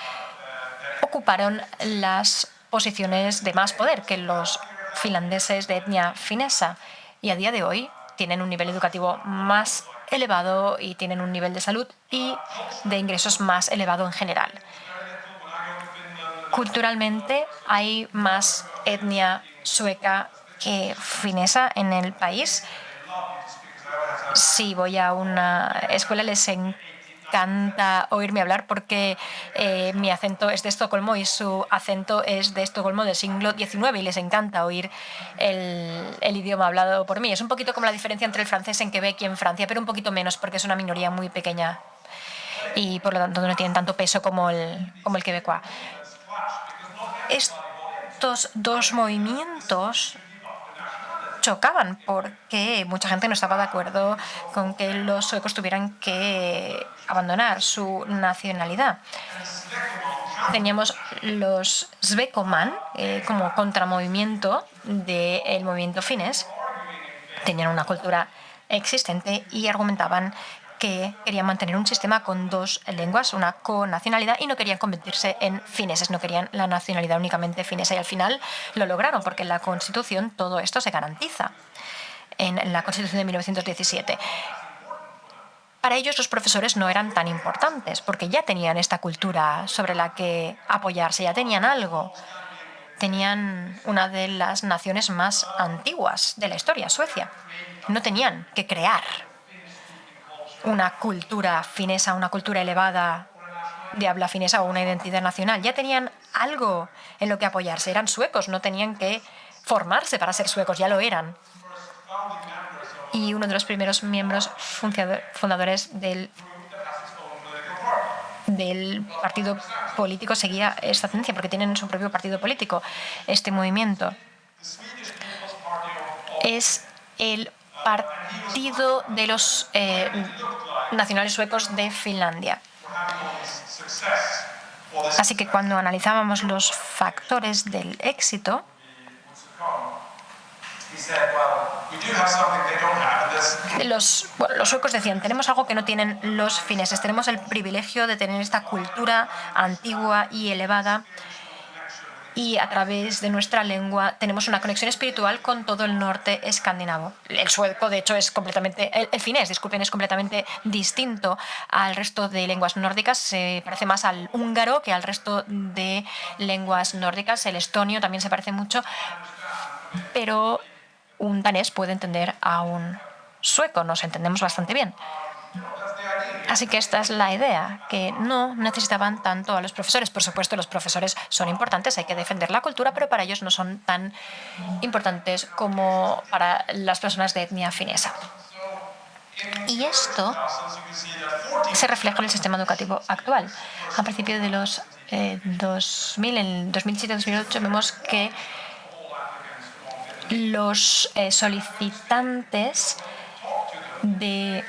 ocuparon las posiciones de más poder que los finlandeses de etnia finesa y a día de hoy tienen un nivel educativo más elevado y tienen un nivel de salud y de ingresos más elevado en general. Culturalmente hay más etnia sueca que finesa en el país. Si voy a una escuela les encanta oírme hablar porque mi acento es de Estocolmo y su acento es de Estocolmo del siglo XIX y les encanta oír el idioma hablado por mí. Es un poquito como la diferencia entre el francés en Quebec y en Francia, pero un poquito menos porque es una minoría muy pequeña y por lo tanto no tienen tanto peso como el quebecois. Estos dos movimientos chocaban porque mucha gente no estaba de acuerdo con que los suecos tuvieran que abandonar su nacionalidad. Teníamos los Svekoman como contramovimiento del movimiento finés. Tenían una cultura existente y argumentaban que querían mantener un sistema con dos lenguas, una conacionalidad, y no querían convertirse en fineses, no querían la nacionalidad únicamente finesa. Y al final lo lograron, porque en la Constitución todo esto se garantiza, en la Constitución de 1917. Para ellos los profesores no eran tan importantes, porque ya tenían esta cultura sobre la que apoyarse, ya tenían algo. Tenían una de las naciones más antiguas de la historia, Suecia. No tenían que crear una cultura finesa, una cultura elevada de habla finesa o una identidad nacional. Ya tenían algo en lo que apoyarse. Eran suecos, no tenían que formarse para ser suecos, ya lo eran. Y uno de los primeros miembros fundadores del partido político seguía esta tendencia, porque tienen su propio partido político. Este movimiento es el Partido de los Nacionales Suecos de Finlandia. Así que cuando analizábamos los factores del éxito, los suecos decían, tenemos algo que no tienen los fineses, tenemos el privilegio de tener esta cultura antigua y elevada y a través de nuestra lengua tenemos una conexión espiritual con todo el norte escandinavo. El sueco, de hecho, es completamente, el finés, disculpen, es completamente distinto al resto de lenguas nórdicas. Se parece más al húngaro que al resto de lenguas nórdicas. El estonio también se parece mucho, pero un danés puede entender a un sueco, nos entendemos bastante bien. Así que esta es la idea, que no necesitaban tanto a los profesores. Por supuesto, los profesores son importantes, hay que defender la cultura, pero para ellos no son tan importantes como para las personas de etnia finesa. Y esto se refleja en el sistema educativo actual. A principios de los 2000, en 2007-2008, vemos que los solicitantes de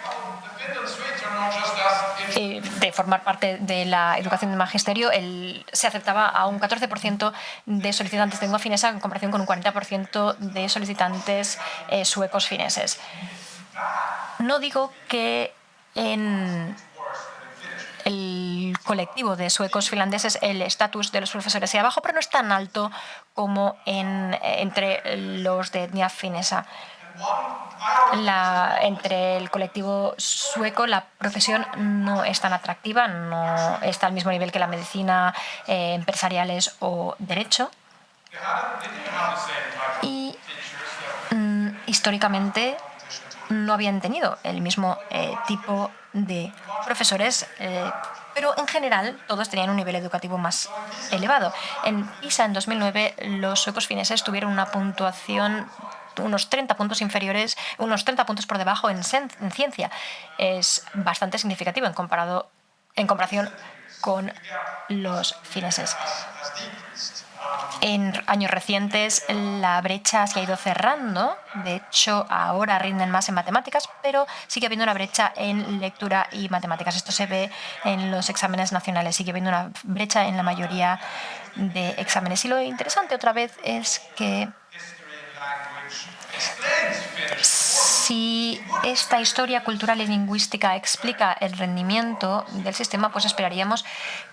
formar parte de la educación de magisterio, se aceptaba a un 14% de solicitantes de lengua finesa en comparación con un 40% de solicitantes suecos fineses. No digo que en el colectivo de suecos finlandeses el estatus de los profesores sea bajo, pero no es tan alto como entre los de etnia finesa. Entre el colectivo sueco la profesión no es tan atractiva, no está al mismo nivel que la medicina, empresariales o derecho. Y históricamente no habían tenido el mismo tipo de profesores, pero en general todos tenían un nivel educativo más elevado. En PISA en 2009 los suecos fineses tuvieron una puntuación unos 30 puntos inferiores, unos 30 puntos por debajo en ciencia. Es bastante significativo en comparación con los fineses. En años recientes la brecha se ha ido cerrando. De hecho, ahora rinden más en matemáticas, pero sigue habiendo una brecha en lectura y matemáticas. Esto se ve en los exámenes nacionales. Sigue habiendo una brecha en la mayoría de exámenes. Y lo interesante otra vez es que si esta historia cultural y lingüística explica el rendimiento del sistema, pues esperaríamos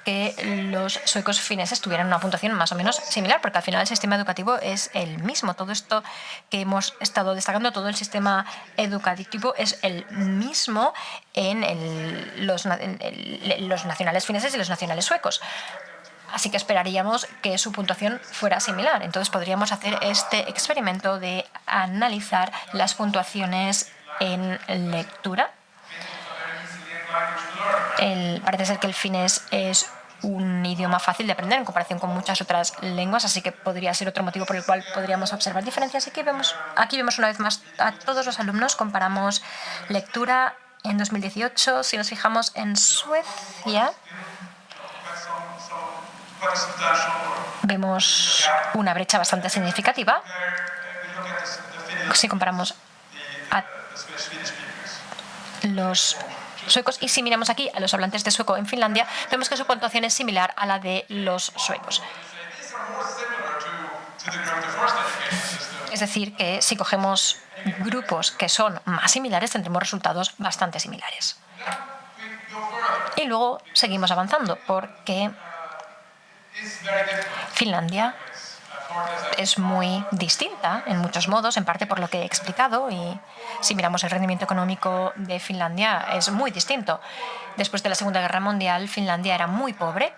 que los suecos fineses tuvieran una puntuación más o menos similar, porque al final el sistema educativo es el mismo. Todo esto que hemos estado destacando, todo el sistema educativo es el mismo en los nacionales fineses y los nacionales suecos. Así que esperaríamos que su puntuación fuera similar. Entonces podríamos hacer este experimento de analizar las puntuaciones en lectura. Parece ser que el finés es un idioma fácil de aprender en comparación con muchas otras lenguas, así que podría ser otro motivo por el cual podríamos observar diferencias. Aquí vemos una vez más a todos los alumnos, comparamos lectura en 2018. Si nos fijamos en Suecia, vemos una brecha bastante significativa. Si comparamos a los suecos y si miramos aquí a los hablantes de sueco en Finlandia, vemos que su puntuación es similar a la de los suecos. Es decir, que si cogemos grupos que son más similares, tendremos resultados bastante similares. Y luego seguimos avanzando porque Finlandia es muy distinta en muchos modos, en parte por lo que he explicado, y si miramos el rendimiento económico de Finlandia es muy distinto. Después de la Segunda Guerra Mundial, Finlandia era muy pobre.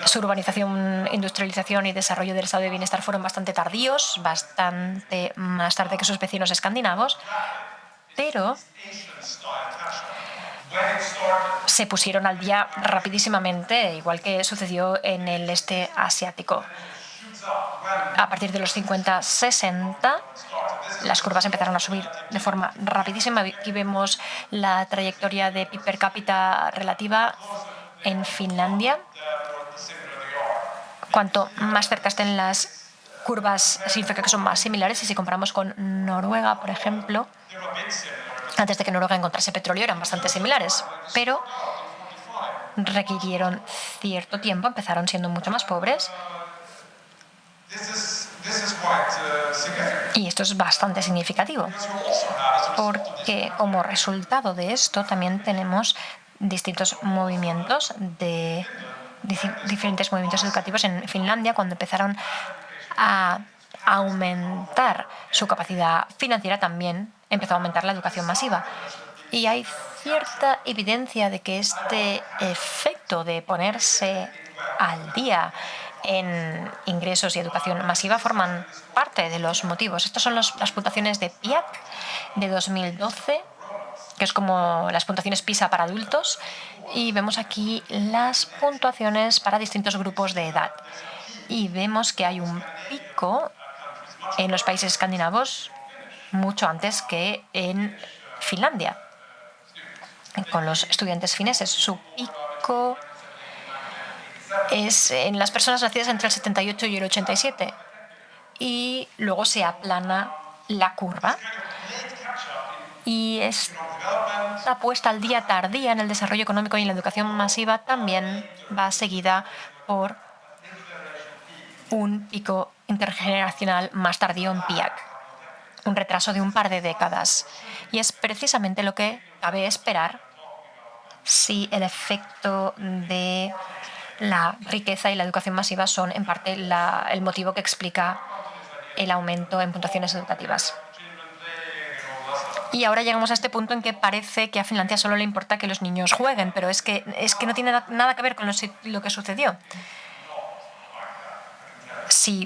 Su urbanización, industrialización y desarrollo del estado de bienestar fueron bastante tardíos, bastante más tarde que sus vecinos escandinavos, pero se pusieron al día rapidísimamente, igual que sucedió en el este asiático. A partir de los 50-60, las curvas empezaron a subir de forma rapidísima. Aquí vemos la trayectoria de PIB per cápita relativa en Finlandia. Cuanto más cerca estén las curvas, significa que son más similares. Y si comparamos con Noruega, por ejemplo, antes de que Noruega encontrase petróleo eran bastante similares, pero requirieron cierto tiempo, empezaron siendo mucho más pobres. Y esto es bastante significativo, porque como resultado de esto también tenemos distintos movimientos diferentes movimientos educativos en Finlandia cuando empezaron a aumentar su capacidad financiera, también empezó a aumentar la educación masiva. Y hay cierta evidencia de que este efecto de ponerse al día en ingresos y educación masiva forman parte de los motivos. Estas son las puntuaciones de PIAC de 2012, que es como las puntuaciones PISA para adultos, y vemos aquí las puntuaciones para distintos grupos de edad. Y vemos que hay un pico en los países escandinavos mucho antes que en Finlandia. Con los estudiantes fineses, su pico es en las personas nacidas entre el 78 y el 87. Y luego se aplana la curva. Y esta puesta al día tardía en el desarrollo económico y en la educación masiva también va seguida por un pico intergeneracional más tardío en PIAC, un retraso de un par de décadas. Y es precisamente lo que cabe esperar si el efecto de la riqueza y la educación masiva son en parte el motivo que explica el aumento en puntuaciones educativas. Y ahora llegamos a este punto en que parece que a Finlandia solo le importa que los niños jueguen, pero es que no tiene nada que ver con lo que sucedió.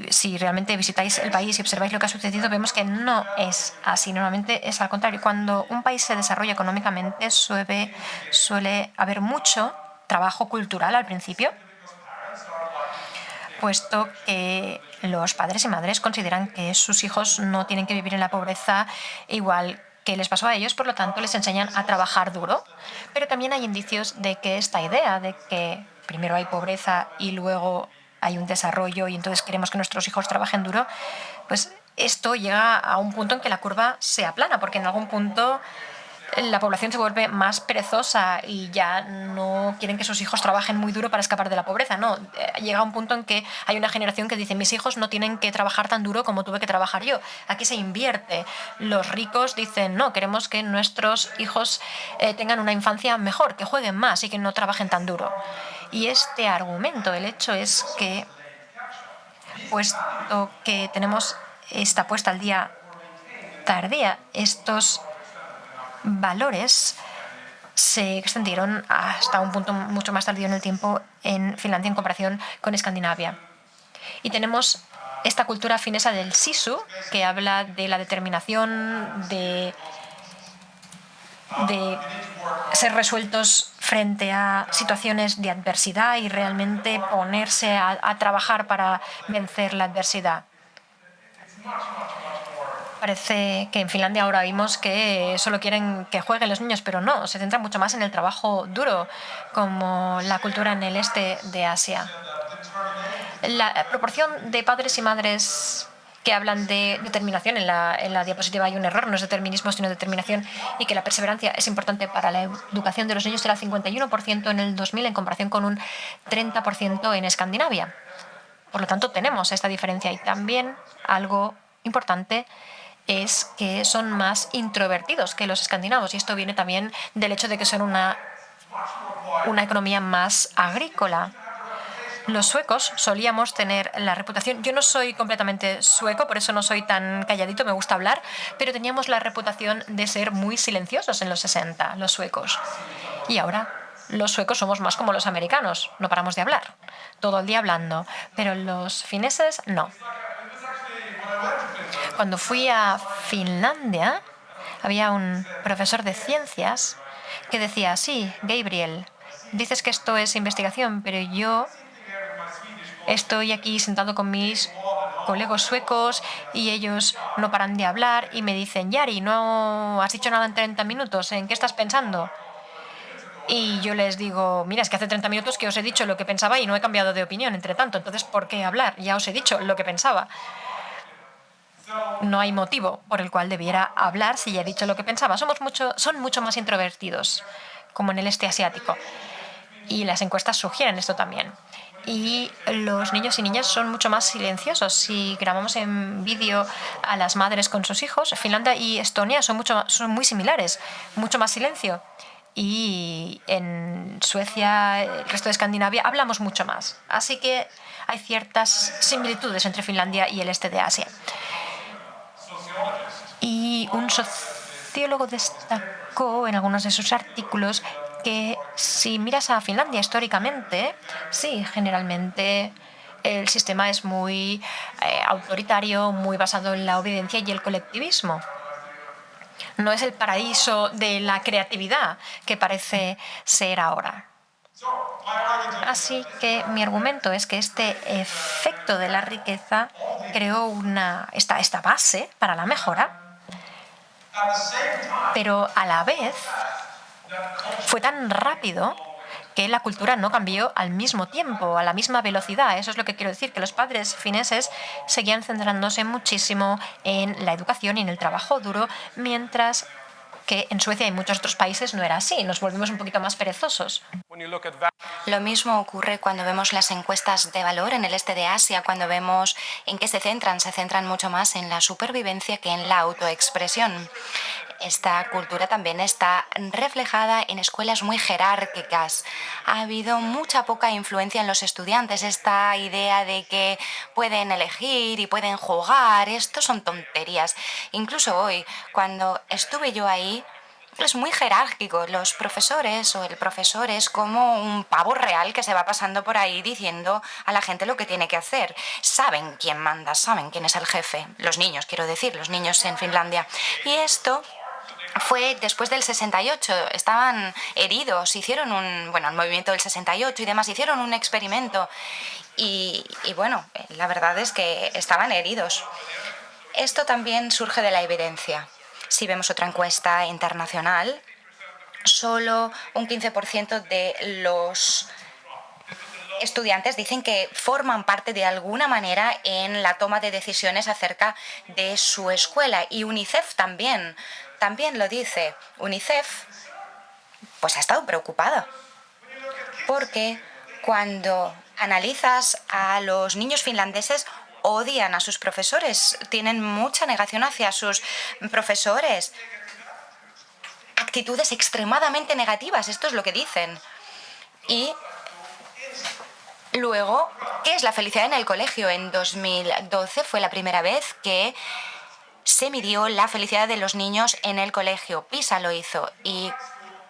si realmente visitáis el país y observáis lo que ha sucedido, vemos que no es así. Normalmente es al contrario. Cuando un país se desarrolla económicamente, suele haber mucho trabajo cultural al principio, puesto que los padres y madres consideran que sus hijos no tienen que vivir en la pobreza igual que les pasó a ellos, por lo tanto les enseñan a trabajar duro. Pero también hay indicios de que esta idea de que primero hay pobreza y luego hay un desarrollo y entonces queremos que nuestros hijos trabajen duro, pues esto llega a un punto en que la curva se aplana, porque en algún punto la población se vuelve más perezosa y ya no quieren que sus hijos trabajen muy duro para escapar de la pobreza. No, llega un punto en que hay una generación que dice: mis hijos no tienen que trabajar tan duro como tuve que trabajar yo. Aquí se invierte. Los ricos dicen: no, queremos que nuestros hijos tengan una infancia mejor, que jueguen más y que no trabajen tan duro. Y este argumento, el hecho es que, puesto que tenemos esta puesta al día tardía, estos valores se extendieron hasta un punto mucho más tardío en el tiempo en Finlandia en comparación con Escandinavia. Y tenemos esta cultura finesa del sisu, que habla de la determinación de ser resueltos frente a situaciones de adversidad y realmente ponerse a trabajar para vencer la adversidad. Parece que en Finlandia ahora vimos que solo quieren que jueguen los niños, pero no, se centra mucho más en el trabajo duro, como la cultura en el este de Asia. La proporción de padres y madres que hablan de determinación, en la diapositiva hay un error, no es determinismo sino determinación, y que la perseverancia es importante para la educación de los niños, era 51% en el 2000 en comparación con un 30% en Escandinavia. Por lo tanto, tenemos esta diferencia. Y también algo importante es que son más introvertidos que los escandinavos, y esto viene también del hecho de que son una economía más agrícola. Los suecos solíamos tener la reputación, yo no soy completamente sueco, por eso no soy tan calladito, me gusta hablar, pero teníamos la reputación de ser muy silenciosos en los 60, los suecos. Y ahora los suecos somos más como los americanos, no paramos de hablar, todo el día hablando, pero los fineses no. Cuando fui a Finlandia, había un profesor de ciencias que decía: sí, Gabriel, dices que esto es investigación, pero yo estoy aquí sentado con mis colegas suecos y ellos no paran de hablar y me dicen: Jari, no has dicho nada en 30 minutos, ¿en qué estás pensando? Y yo les digo: mira, es que hace 30 minutos que os he dicho lo que pensaba y no he cambiado de opinión entre tanto, entonces ¿por qué hablar? Ya os he dicho lo que pensaba. No hay motivo por el cual debiera hablar si ya he dicho lo que pensaba. Son mucho más introvertidos, como en el este asiático. Y las encuestas sugieren esto también. Y los niños y niñas son mucho más silenciosos. Si grabamos en vídeo a las madres con sus hijos, Finlandia y Estonia son muy similares, mucho más silencio. Y en Suecia, el resto de Escandinavia, hablamos mucho más. Así que hay ciertas similitudes entre Finlandia y el este de Asia. Y un sociólogo destacó en algunos de sus artículos que si miras a Finlandia históricamente, sí, generalmente el sistema es muy autoritario, muy basado en la obediencia y el colectivismo. No es el paraíso de la creatividad que parece ser ahora. Así que mi argumento es que este efecto de la riqueza creó esta base para la mejora, pero a la vez fue tan rápido que la cultura no cambió al mismo tiempo, a la misma velocidad. Eso es lo que quiero decir, que los padres fineses seguían centrándose muchísimo en la educación y en el trabajo duro, mientras que en Suecia y en muchos otros países no era así. Nos volvimos un poquito más perezosos. Lo mismo ocurre cuando vemos las encuestas de valor en el este de Asia, cuando vemos en qué se centran mucho más en la supervivencia que en la autoexpresión. Esta cultura también está reflejada en escuelas muy jerárquicas. Ha habido mucha poca influencia en los estudiantes. Esta idea de que pueden elegir y pueden jugar, esto son tonterías. Incluso hoy, cuando estuve yo ahí, es muy jerárquico. Los profesores o el profesor es como un pavo real que se va pasando por ahí diciendo a la gente lo que tiene que hacer. Saben quién manda, saben quién es el jefe. Los niños, quiero decir, los niños en Finlandia. Y esto fue después del 68, estaban heridos, hicieron el movimiento del 68 y demás, hicieron un experimento y bueno, la verdad es que estaban heridos. Esto también surge de la evidencia. Si vemos otra encuesta internacional, solo un 15% de los estudiantes dicen que forman parte de alguna manera en la toma de decisiones acerca de su escuela. Y UNICEF también lo dice. UNICEF pues ha estado preocupada porque cuando analizas a los niños finlandeses, odian a sus profesores, tienen mucha negación hacia sus profesores, actitudes extremadamente negativas, esto es lo que dicen. Y luego, ¿qué es la felicidad en el colegio? En 2012 fue la primera vez que se midió la felicidad de los niños en el colegio. PISA lo hizo y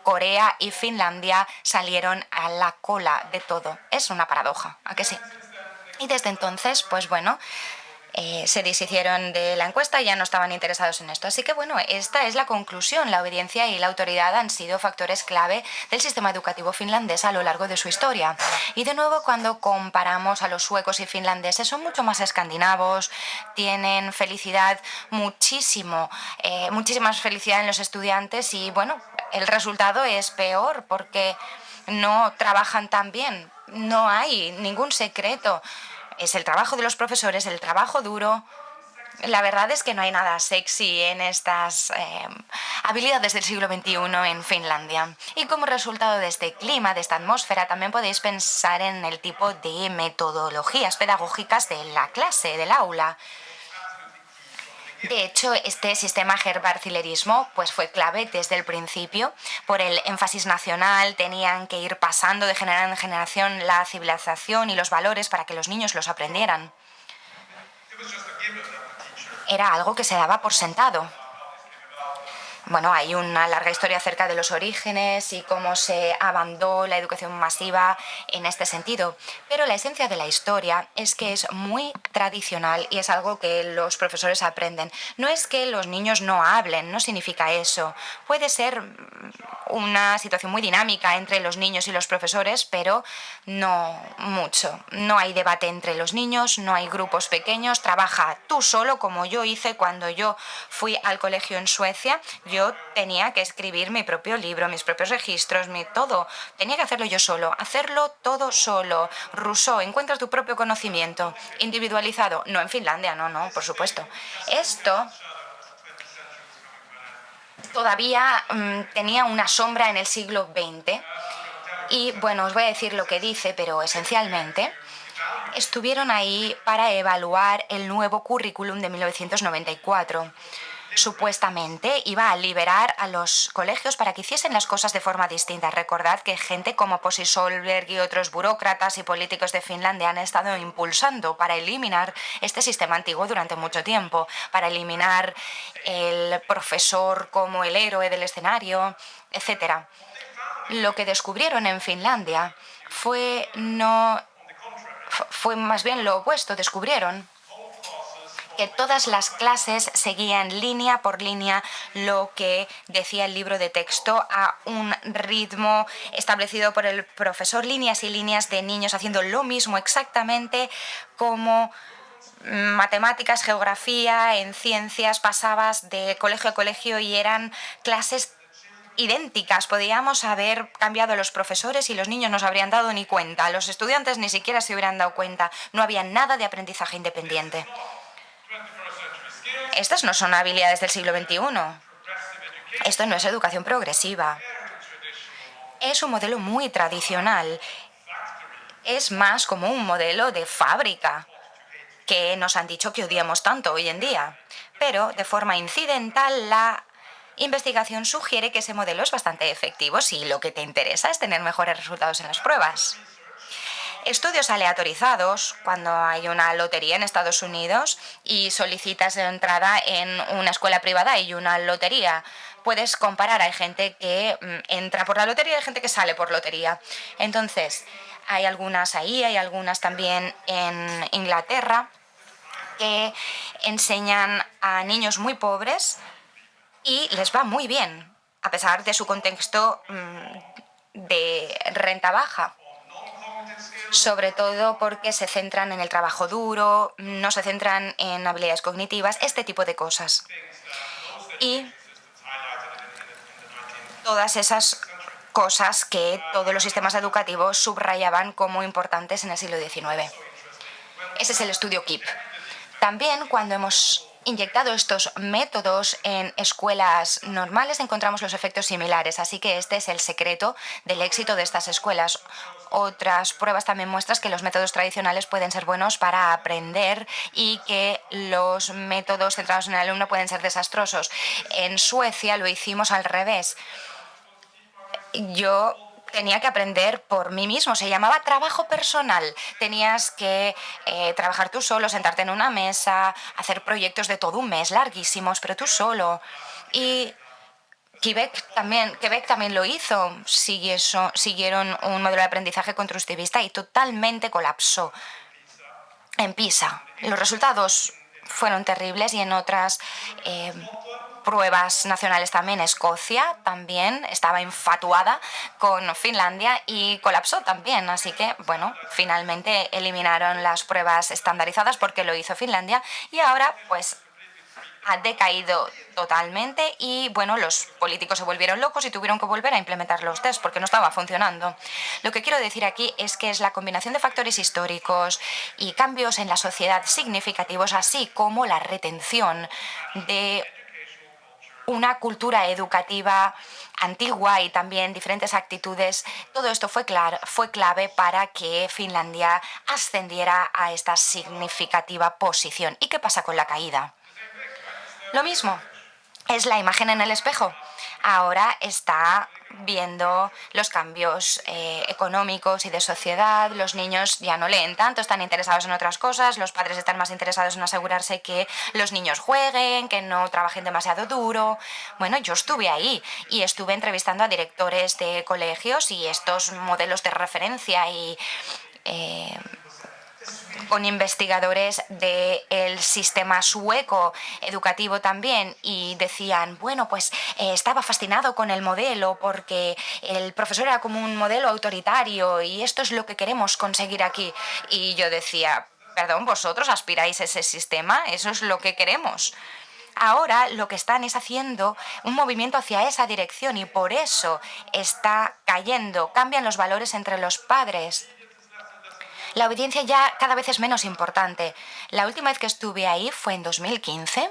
Corea y Finlandia salieron a la cola de todo. Es una paradoja, ¿a que sí? Y desde entonces, pues bueno, se deshicieron de la encuesta y ya no estaban interesados en esto. Así que bueno, esta es la conclusión. La obediencia y la autoridad han sido factores clave del sistema educativo finlandés a lo largo de su historia. Y de nuevo, cuando comparamos a los suecos y finlandeses, son mucho más escandinavos, tienen felicidad muchísima felicidad en los estudiantes y bueno, el resultado es peor porque no trabajan tan bien. No hay ningún secreto. Es el trabajo de los profesores, el trabajo duro. La verdad es que no hay nada sexy en estas habilidades del siglo XXI en Finlandia. Y como resultado de este clima, de esta atmósfera, también podéis pensar en el tipo de metodologías pedagógicas de la clase, del aula. De hecho, este sistema herbarcilerismo pues fue clave desde el principio. Por el énfasis nacional, tenían que ir pasando de generación en generación la civilización y los valores para que los niños los aprendieran. Era algo que se daba por sentado. Bueno, hay una larga historia acerca de los orígenes y cómo se abandonó la educación masiva en este sentido. Pero la esencia de la historia es que es muy tradicional y es algo que los profesores aprenden. No es que los niños no hablen, no significa eso. Puede ser una situación muy dinámica entre los niños y los profesores, pero no mucho. No hay debate entre los niños, no hay grupos pequeños. Trabaja tú solo, como yo hice cuando yo fui al colegio en Suecia. Yo tenía que escribir mi propio libro, mis propios registros, mi todo. Tenía que hacerlo yo solo, hacerlo todo solo. Rousseau, encuentra tu propio conocimiento. Individualizado. No en Finlandia, no, por supuesto. Esto todavía tenía una sombra en el siglo XX. Y bueno, os voy a decir lo que dice, pero esencialmente estuvieron ahí para evaluar el nuevo currículum de 1994. Supuestamente iba a liberar a los colegios para que hiciesen las cosas de forma distinta. Recordad que gente como Posi Solberg y otros burócratas y políticos de Finlandia han estado impulsando para eliminar este sistema antiguo durante mucho tiempo, para eliminar el profesor como el héroe del escenario, etc. Lo que descubrieron en Finlandia fue más bien lo opuesto. Descubrieron que todas las clases seguían línea por línea lo que decía el libro de texto a un ritmo establecido por el profesor, líneas y líneas de niños haciendo lo mismo exactamente como matemáticas, geografía, en ciencias, pasabas de colegio a colegio y eran clases idénticas. Podíamos haber cambiado los profesores y los niños no se habrían dado ni cuenta. Los estudiantes ni siquiera se hubieran dado cuenta. No había nada de aprendizaje independiente. Estas no son habilidades del siglo XXI. Esto no es educación progresiva. Es un modelo muy tradicional. Es más como un modelo de fábrica que nos han dicho que odiamos tanto hoy en día. Pero de forma incidental, la investigación sugiere que ese modelo es bastante efectivo si lo que te interesa es tener mejores resultados en las pruebas. Estudios aleatorizados, cuando hay una lotería en Estados Unidos y solicitas entrada en una escuela privada y una lotería. puedes comparar. Hay gente que entra por la lotería y hay gente que sale por lotería. Entonces, hay algunas ahí, hay algunas también en Inglaterra que enseñan a niños muy pobres y les va muy bien, a pesar de su contexto de renta baja. Sobre todo porque se centran en el trabajo duro, no se centran en habilidades cognitivas, este tipo de cosas. Y todas esas cosas que todos los sistemas educativos subrayaban como importantes en el siglo XIX. Ese es el estudio KIP. También cuando hemos inyectado estos métodos en escuelas normales encontramos los efectos similares, así que este es el secreto del éxito de estas escuelas. Otras pruebas también muestran que los métodos tradicionales pueden ser buenos para aprender y que los métodos centrados en el alumno pueden ser desastrosos. En Suecia lo hicimos al revés. Yo tenía que aprender por mí mismo, se llamaba trabajo personal. Tenías que trabajar tú solo, sentarte en una mesa, hacer proyectos de todo un mes, larguísimos, pero tú solo. Y Quebec también lo hizo. Siguieron un modelo de aprendizaje constructivista y totalmente colapsó en PISA. Los resultados fueron terribles y en otras pruebas nacionales también. Escocia también estaba infatuada con Finlandia y colapsó también. Así que, bueno, finalmente eliminaron las pruebas estandarizadas porque lo hizo Finlandia y ahora, pues, ha decaído totalmente y, bueno, los políticos se volvieron locos y tuvieron que volver a implementar los test porque no estaba funcionando. Lo que quiero decir aquí es que es la combinación de factores históricos y cambios en la sociedad significativos, así como la retención de una cultura educativa antigua y también diferentes actitudes. Todo esto fue clave para que Finlandia ascendiera a esta significativa posición. ¿Y qué pasa con la caída? Lo mismo, es la imagen en el espejo. Ahora está viendo los cambios económicos y de sociedad. Los niños ya no leen tanto, están interesados en otras cosas. Los padres están más interesados en asegurarse que los niños jueguen, que no trabajen demasiado duro. Bueno, yo estuve ahí y estuve entrevistando a directores de colegios y estos modelos de referencia y con investigadores del sistema sueco educativo también y decían, bueno, pues estaba fascinado con el modelo porque el profesor era como un modelo autoritario y esto es lo que queremos conseguir aquí. Y yo decía, perdón, ¿vosotros aspiráis a ese sistema? Eso es lo que queremos. Ahora lo que están es haciendo un movimiento hacia esa dirección y por eso está cayendo, cambian los valores entre los padres. La obediencia ya cada vez es menos importante. La última vez que estuve ahí fue en 2015.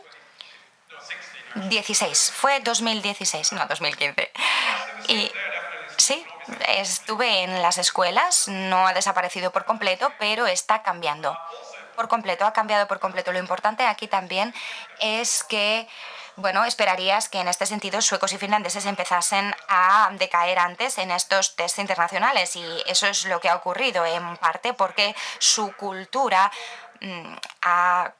16. Fue 2016, no 2015. Y sí, estuve en las escuelas, no ha desaparecido por completo, pero está cambiando. Por completo, ha cambiado por completo. Lo importante aquí también es que, bueno, esperarías que en este sentido suecos y finlandeses empezasen a decaer antes en estos test internacionales y eso es lo que ha ocurrido en parte porque su cultura ha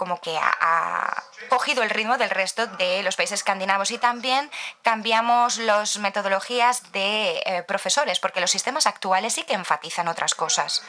cogido el ritmo del resto de los países escandinavos y también cambiamos las metodologías de profesores porque los sistemas actuales sí que enfatizan otras cosas.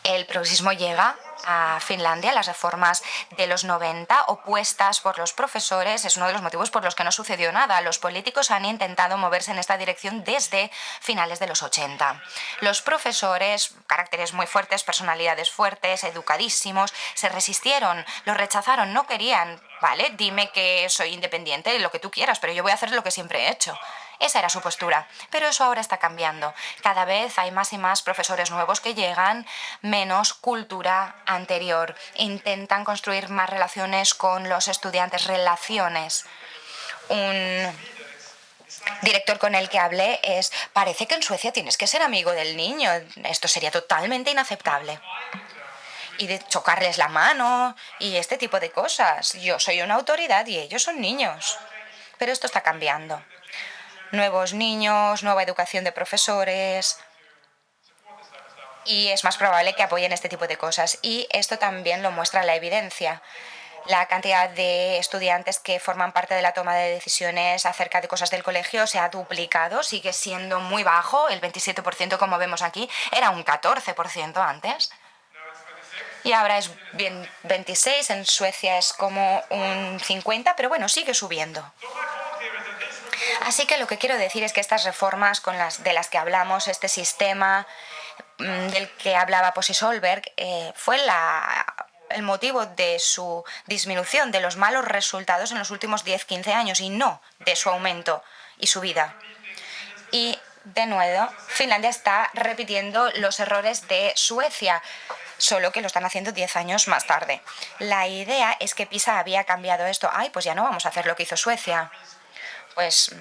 El progresismo llega a Finlandia, las reformas de los 90 opuestas por los profesores es uno de los motivos por los que no sucedió nada. Los políticos han intentado moverse en esta dirección desde finales de los 80. Los profesores, caracteres muy fuertes, personalidades fuertes, educadísimos, se resistieron, lo rechazaron, no querían, vale, dime que soy independiente, lo que tú quieras, pero yo voy a hacer lo que siempre he hecho. Esa era su postura, pero eso ahora está cambiando. Cada vez hay más y más profesores nuevos que llegan, menos cultura anterior. Intentan construir más relaciones con los estudiantes, relaciones. Un director con el que hablé parece que en Suecia tienes que ser amigo del niño. Esto sería totalmente inaceptable. Y de chocarles la mano y este tipo de cosas. Yo soy una autoridad y ellos son niños. Pero esto está cambiando. Nuevos niños, nueva educación de profesores y es más probable que apoyen este tipo de cosas. Y esto también lo muestra la evidencia. La cantidad de estudiantes que forman parte de la toma de decisiones acerca de cosas del colegio se ha duplicado, sigue siendo muy bajo, el 27% como vemos aquí, era un 14% antes. Y ahora es bien 26, en Suecia es como un 50, pero bueno, sigue subiendo. Así que lo que quiero decir es que estas reformas de las que hablamos, este sistema del que hablaba Posey Solberg, fue el motivo de su disminución, de los malos resultados en los últimos 10-15 años y no de su aumento y subida. Y de nuevo, Finlandia está repitiendo los errores de Suecia, solo que lo están haciendo 10 años más tarde. La idea es que PISA había cambiado esto. Ay, pues ya no vamos a hacer lo que hizo Suecia. Pues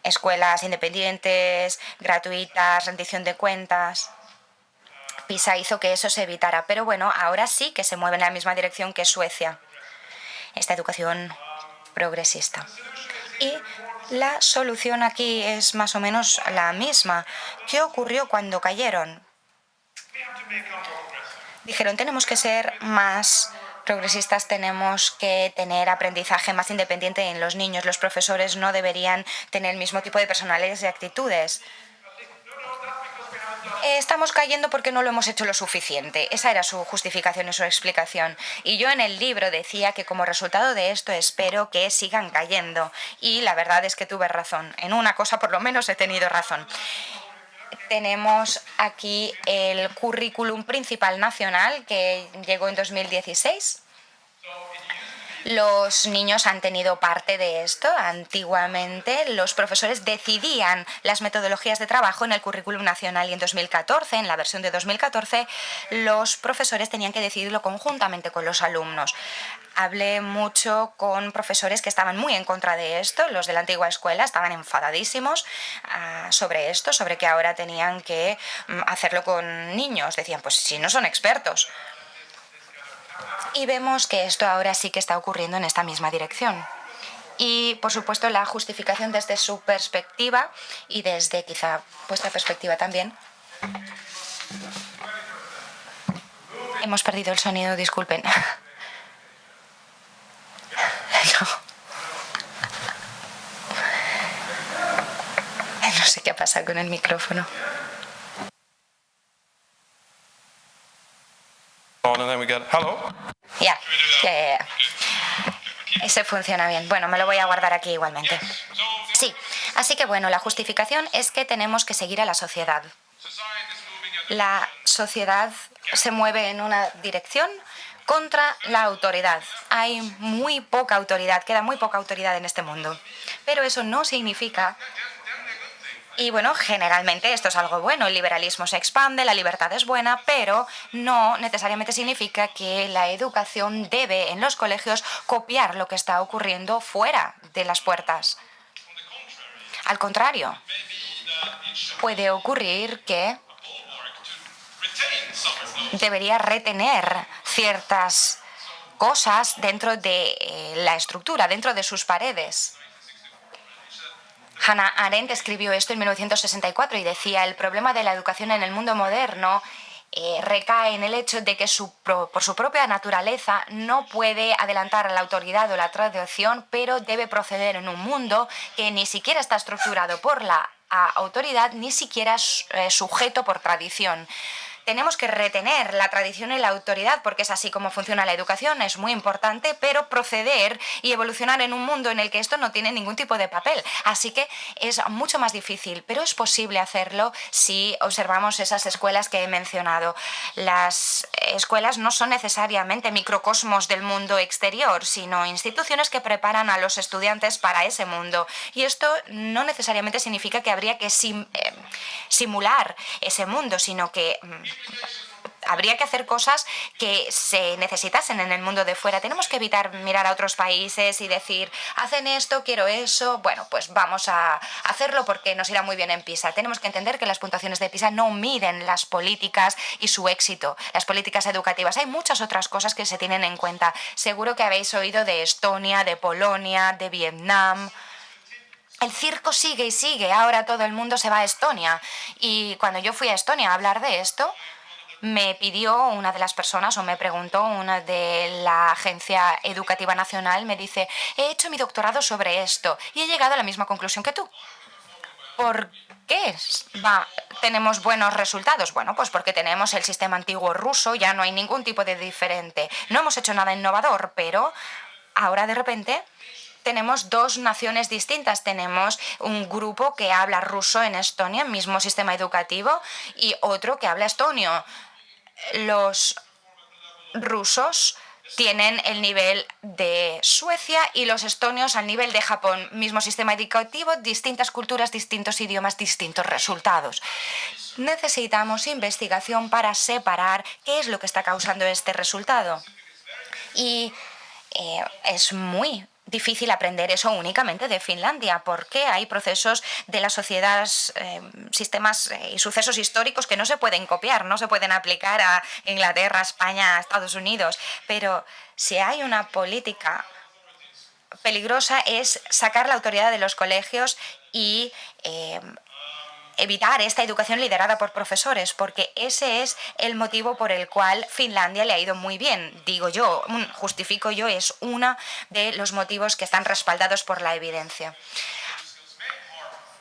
escuelas independientes, gratuitas, rendición de cuentas. PISA hizo que eso se evitara, pero bueno, ahora sí que se mueve en la misma dirección que Suecia. Esta educación progresista. Y la solución aquí es más o menos la misma. ¿Qué ocurrió cuando cayeron? Dijeron, tenemos que ser más progresistas, tenemos que tener aprendizaje más independiente en los niños. Los profesores no deberían tener el mismo tipo de personalidades y actitudes. Estamos cayendo porque no lo hemos hecho lo suficiente. Esa era su justificación y su explicación. Y yo en el libro decía que como resultado de esto espero que sigan cayendo. Y la verdad es que tuve razón. En una cosa por lo menos he tenido razón. Tenemos aquí el currículum principal nacional que llegó en 2016. Los niños han tenido parte de esto. Antiguamente los profesores decidían las metodologías de trabajo en el currículum nacional y en 2014, en la versión de 2014, los profesores tenían que decidirlo conjuntamente con los alumnos. Hablé mucho con profesores que estaban muy en contra de esto, los de la antigua escuela estaban enfadadísimos sobre esto, sobre que ahora tenían que hacerlo con niños. Decían, pues si no son expertos. Y vemos que esto ahora sí que está ocurriendo en esta misma dirección. Y, por supuesto, la justificación desde su perspectiva y desde quizá vuestra perspectiva también. Hemos perdido el sonido, disculpen. No sé qué ha pasado con el micrófono. On and then we get hello. Ya. Ese funciona bien. Bueno, me lo voy a guardar aquí igualmente. Sí, así que bueno, la justificación es que tenemos que seguir a la sociedad. La sociedad se mueve en una dirección contra la autoridad. Hay muy poca autoridad, queda muy poca autoridad en este mundo. Pero eso no significa... Y bueno, generalmente esto es algo bueno, el liberalismo se expande, la libertad es buena, pero no necesariamente significa que la educación debe en los colegios copiar lo que está ocurriendo fuera de las puertas. Al contrario, puede ocurrir que debería retener ciertas cosas dentro de la estructura, dentro de sus paredes. Hannah Arendt escribió esto en 1964 y decía: el problema de la educación en el mundo moderno recae en el hecho de que por su propia naturaleza no puede adelantar a la autoridad o la tradición, pero debe proceder en un mundo que ni siquiera está estructurado por la autoridad, ni siquiera sujeto por tradición. Tenemos que retener la tradición y la autoridad porque es así como funciona la educación, es muy importante, pero proceder y evolucionar en un mundo en el que esto no tiene ningún tipo de papel. Así que es mucho más difícil, pero es posible hacerlo si observamos esas escuelas que he mencionado. Las escuelas no son necesariamente microcosmos del mundo exterior, sino instituciones que preparan a los estudiantes para ese mundo. Y esto no necesariamente significa que habría que simular ese mundo, sino que habría que hacer cosas que se necesitasen en el mundo de fuera. Tenemos que evitar mirar a otros países y decir, hacen esto, quiero eso, bueno, pues vamos a hacerlo porque nos irá muy bien en PISA. Tenemos que entender que las puntuaciones de PISA no miden las políticas y su éxito, las políticas educativas. Hay muchas otras cosas que se tienen en cuenta. Seguro que habéis oído de Estonia, de Polonia, de Vietnam. El circo sigue y sigue. Ahora todo el mundo se va a Estonia. Y cuando yo fui a Estonia a hablar de esto, me pidió una de las personas, o me preguntó una de la Agencia Educativa Nacional, me dice, he hecho mi doctorado sobre esto y he llegado a la misma conclusión que tú. ¿Por qué tenemos buenos resultados? Bueno, pues porque tenemos el sistema antiguo ruso, ya no hay ningún tipo de diferente. No hemos hecho nada innovador, pero ahora de repente tenemos dos naciones distintas. Tenemos un grupo que habla ruso en Estonia, mismo sistema educativo, y otro que habla estonio. Los rusos tienen el nivel de Suecia y los estonios al nivel de Japón. Mismo sistema educativo, distintas culturas, distintos idiomas, distintos resultados. Necesitamos investigación para separar qué es lo que está causando este resultado. Y es muy difícil aprender eso únicamente de Finlandia, porque hay procesos de la sociedad, sistemas y sucesos históricos que no se pueden copiar, no se pueden aplicar a Inglaterra, España, Estados Unidos. Pero si hay una política peligrosa es sacar la autoridad de los colegios y evitar esta educación liderada por profesores, porque ese es el motivo por el cual Finlandia le ha ido muy bien. Digo yo, justifico yo, es uno de los motivos que están respaldados por la evidencia.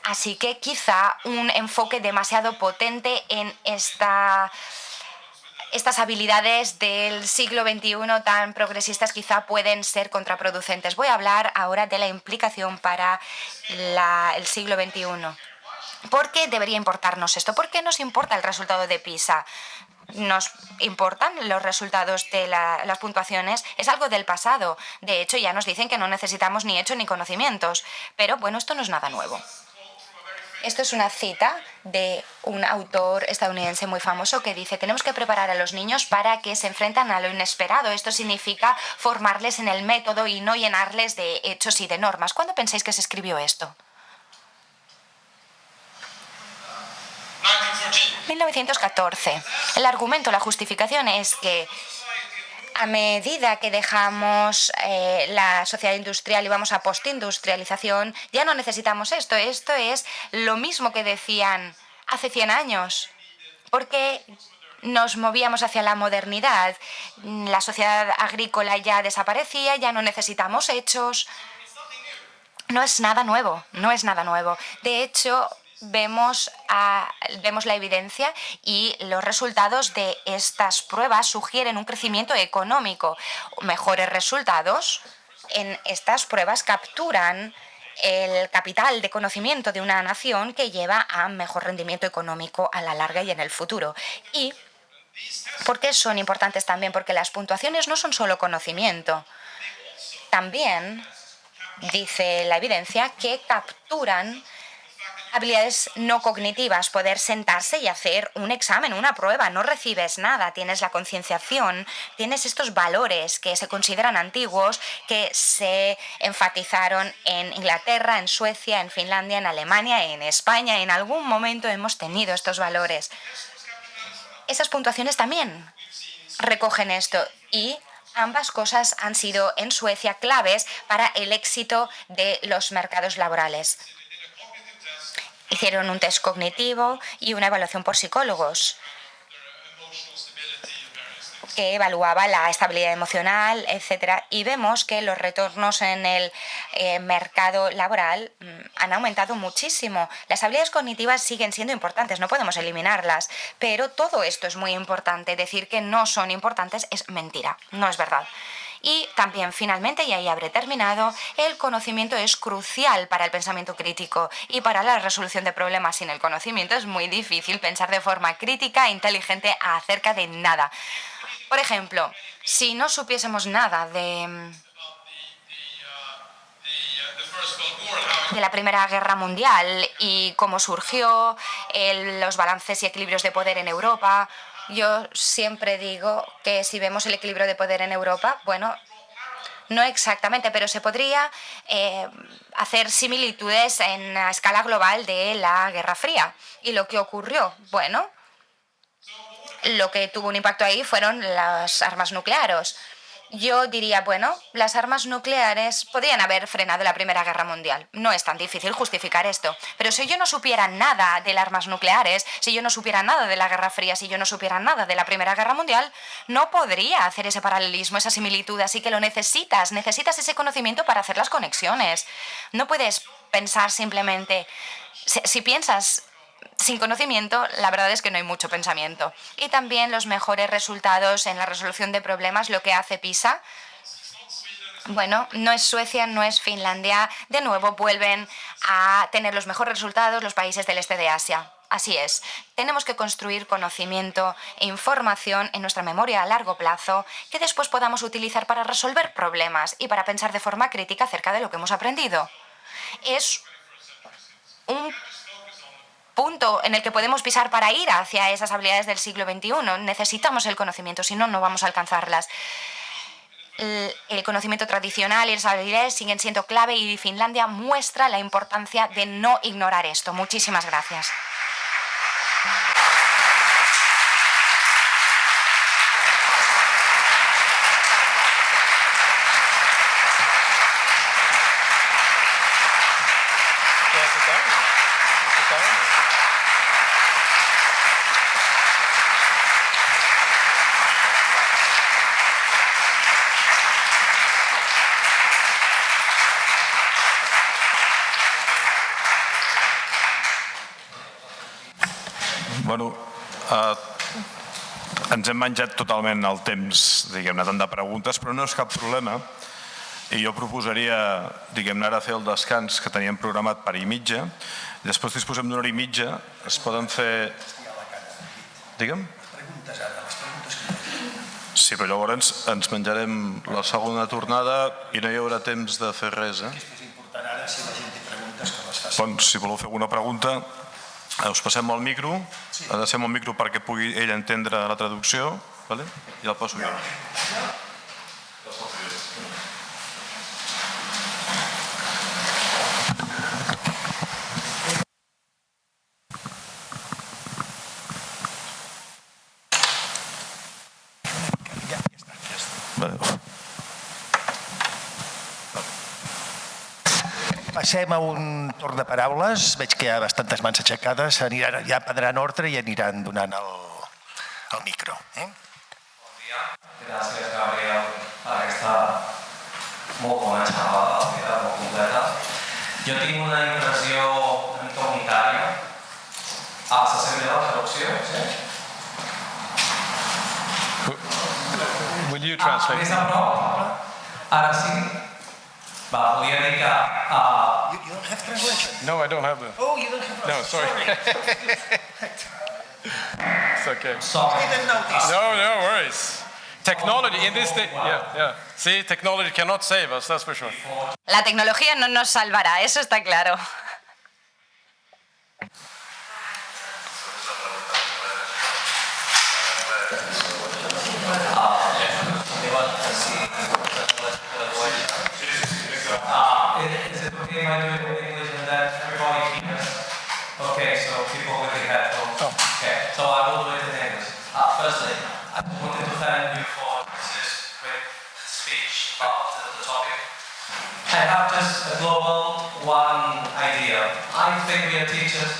Así que quizá un enfoque demasiado potente en estas habilidades del siglo XXI tan progresistas quizá pueden ser contraproducentes. Voy a hablar ahora de la implicación para el siglo XXI. ¿Por qué debería importarnos esto? ¿Por qué nos importa el resultado de PISA? ¿Nos importan los resultados de las puntuaciones? Es algo del pasado. De hecho, ya nos dicen que no necesitamos ni hechos ni conocimientos. Pero bueno, esto no es nada nuevo. Esto es una cita de un autor estadounidense muy famoso que dice: tenemos que preparar a los niños para que se enfrentan a lo inesperado. Esto significa formarles en el método y no llenarles de hechos y de normas. ¿Cuándo pensáis que se escribió esto? 1914. El argumento, la justificación es que a medida que dejamos la sociedad industrial y vamos a postindustrialización, ya no necesitamos esto. Esto es lo mismo que decían hace 100 años. Porque nos movíamos hacia la modernidad. La sociedad agrícola ya desaparecía, ya no necesitamos hechos. No es nada nuevo, no es nada nuevo. De hecho, vemos la evidencia y los resultados de estas pruebas sugieren un crecimiento económico. Mejores resultados en estas pruebas capturan el capital de conocimiento de una nación que lleva a mejor rendimiento económico a la larga y en el futuro. ¿Y por qué son importantes también? Porque las puntuaciones no son solo conocimiento. También dice la evidencia que capturan habilidades no cognitivas, poder sentarse y hacer un examen, una prueba. No recibes nada, tienes la concienciación, tienes estos valores que se consideran antiguos, que se enfatizaron en Inglaterra, en Suecia, en Finlandia, en Alemania, en España. En algún momento hemos tenido estos valores. Esas puntuaciones también recogen esto y ambas cosas han sido en Suecia claves para el éxito de los mercados laborales. Hicieron un test cognitivo y una evaluación por psicólogos que evaluaba la estabilidad emocional, etc. Y vemos que los retornos en el mercado laboral han aumentado muchísimo. Las habilidades cognitivas siguen siendo importantes, no podemos eliminarlas, pero todo esto es muy importante. Decir que no son importantes es mentira, no es verdad. Y también, finalmente, y ahí habré terminado, el conocimiento es crucial para el pensamiento crítico y para la resolución de problemas. Sin el conocimiento es muy difícil pensar de forma crítica e inteligente acerca de nada. Por ejemplo, si no supiésemos nada de la Primera Guerra Mundial y cómo surgió, los balances y equilibrios de poder en Europa, yo siempre digo que si vemos el equilibrio de poder en Europa, bueno, no exactamente, pero se podría hacer similitudes en la escala global de la Guerra Fría. ¿Y lo que ocurrió? Bueno, lo que tuvo un impacto ahí fueron las armas nucleares. yo diría, bueno, las armas nucleares podrían haber frenado la Primera Guerra Mundial. No es tan difícil justificar esto. Pero si yo no supiera nada de las armas nucleares, si yo no supiera nada de la Guerra Fría, si yo no supiera nada de la Primera Guerra Mundial, no podría hacer ese paralelismo, esa similitud. Así que lo necesitas. Necesitas ese conocimiento para hacer las conexiones. No puedes pensar simplemente... Si piensas sin conocimiento, la verdad es que no hay mucho pensamiento. Y también los mejores resultados en la resolución de problemas, lo que hace PISA. Bueno, no es Suecia, no es Finlandia. De nuevo vuelven a tener los mejores resultados los países del este de Asia. Así es. Tenemos que construir conocimiento e información en nuestra memoria a largo plazo que después podamos utilizar para resolver problemas y para pensar de forma crítica acerca de lo que hemos aprendido. Es un punto en el que podemos pisar para ir hacia esas habilidades del siglo XXI. Necesitamos el conocimiento, si no, no vamos a alcanzarlas. El conocimiento tradicional y las habilidades siguen siendo clave y Finlandia muestra la importancia de no ignorar esto. Muchísimas gracias. Bueno, ens hem menjat totalment el temps, diguem-ne, tant de preguntes, però no és cap problema. I jo proposaria, diguem-ne, ara fer el descans que teníem programat per 1h30. Després disposem d'una hora i mitja. Es poden fer... Digue'm? Sí, però llavors ens menjarem la segona tornada i no hi haurà temps de fer res, eh? És important ara, si la gent té preguntes, que les faci. Doncs, si voleu fer alguna pregunta, us passem el micro. Adrecem el micro perquè pugui ell entendre la traducció, vale? I el passo jo. Passem a un torn de paraules. Veig que hi ha bastantes mans aixecades. Ja prendran ordre i aniran donant el micro. Bon dia. Gràcies, Gabriel, per aquesta molt bona xerrada, molt completa. Jo tinc una impressió una mica unitària. Se sent bé la traducció? Sí? Will you translate? Més a prop? Ara sí? Volia dir que... You don't have translation? No, I don't have the... Oh, you don't have No, sorry. It's okay. Sorry. I didn't notice. No worries. Technology in this day, yeah. See, technology cannot save us, that's for sure. La tecnología no nos salvará, eso está claro. Is it okay if I do it in English and then everybody hears? Okay, so people with the headphones. Okay, so I will do it in English. Firstly, I wanted to thank you for this great speech about the topic. I have just a global one idea. I think we are teachers,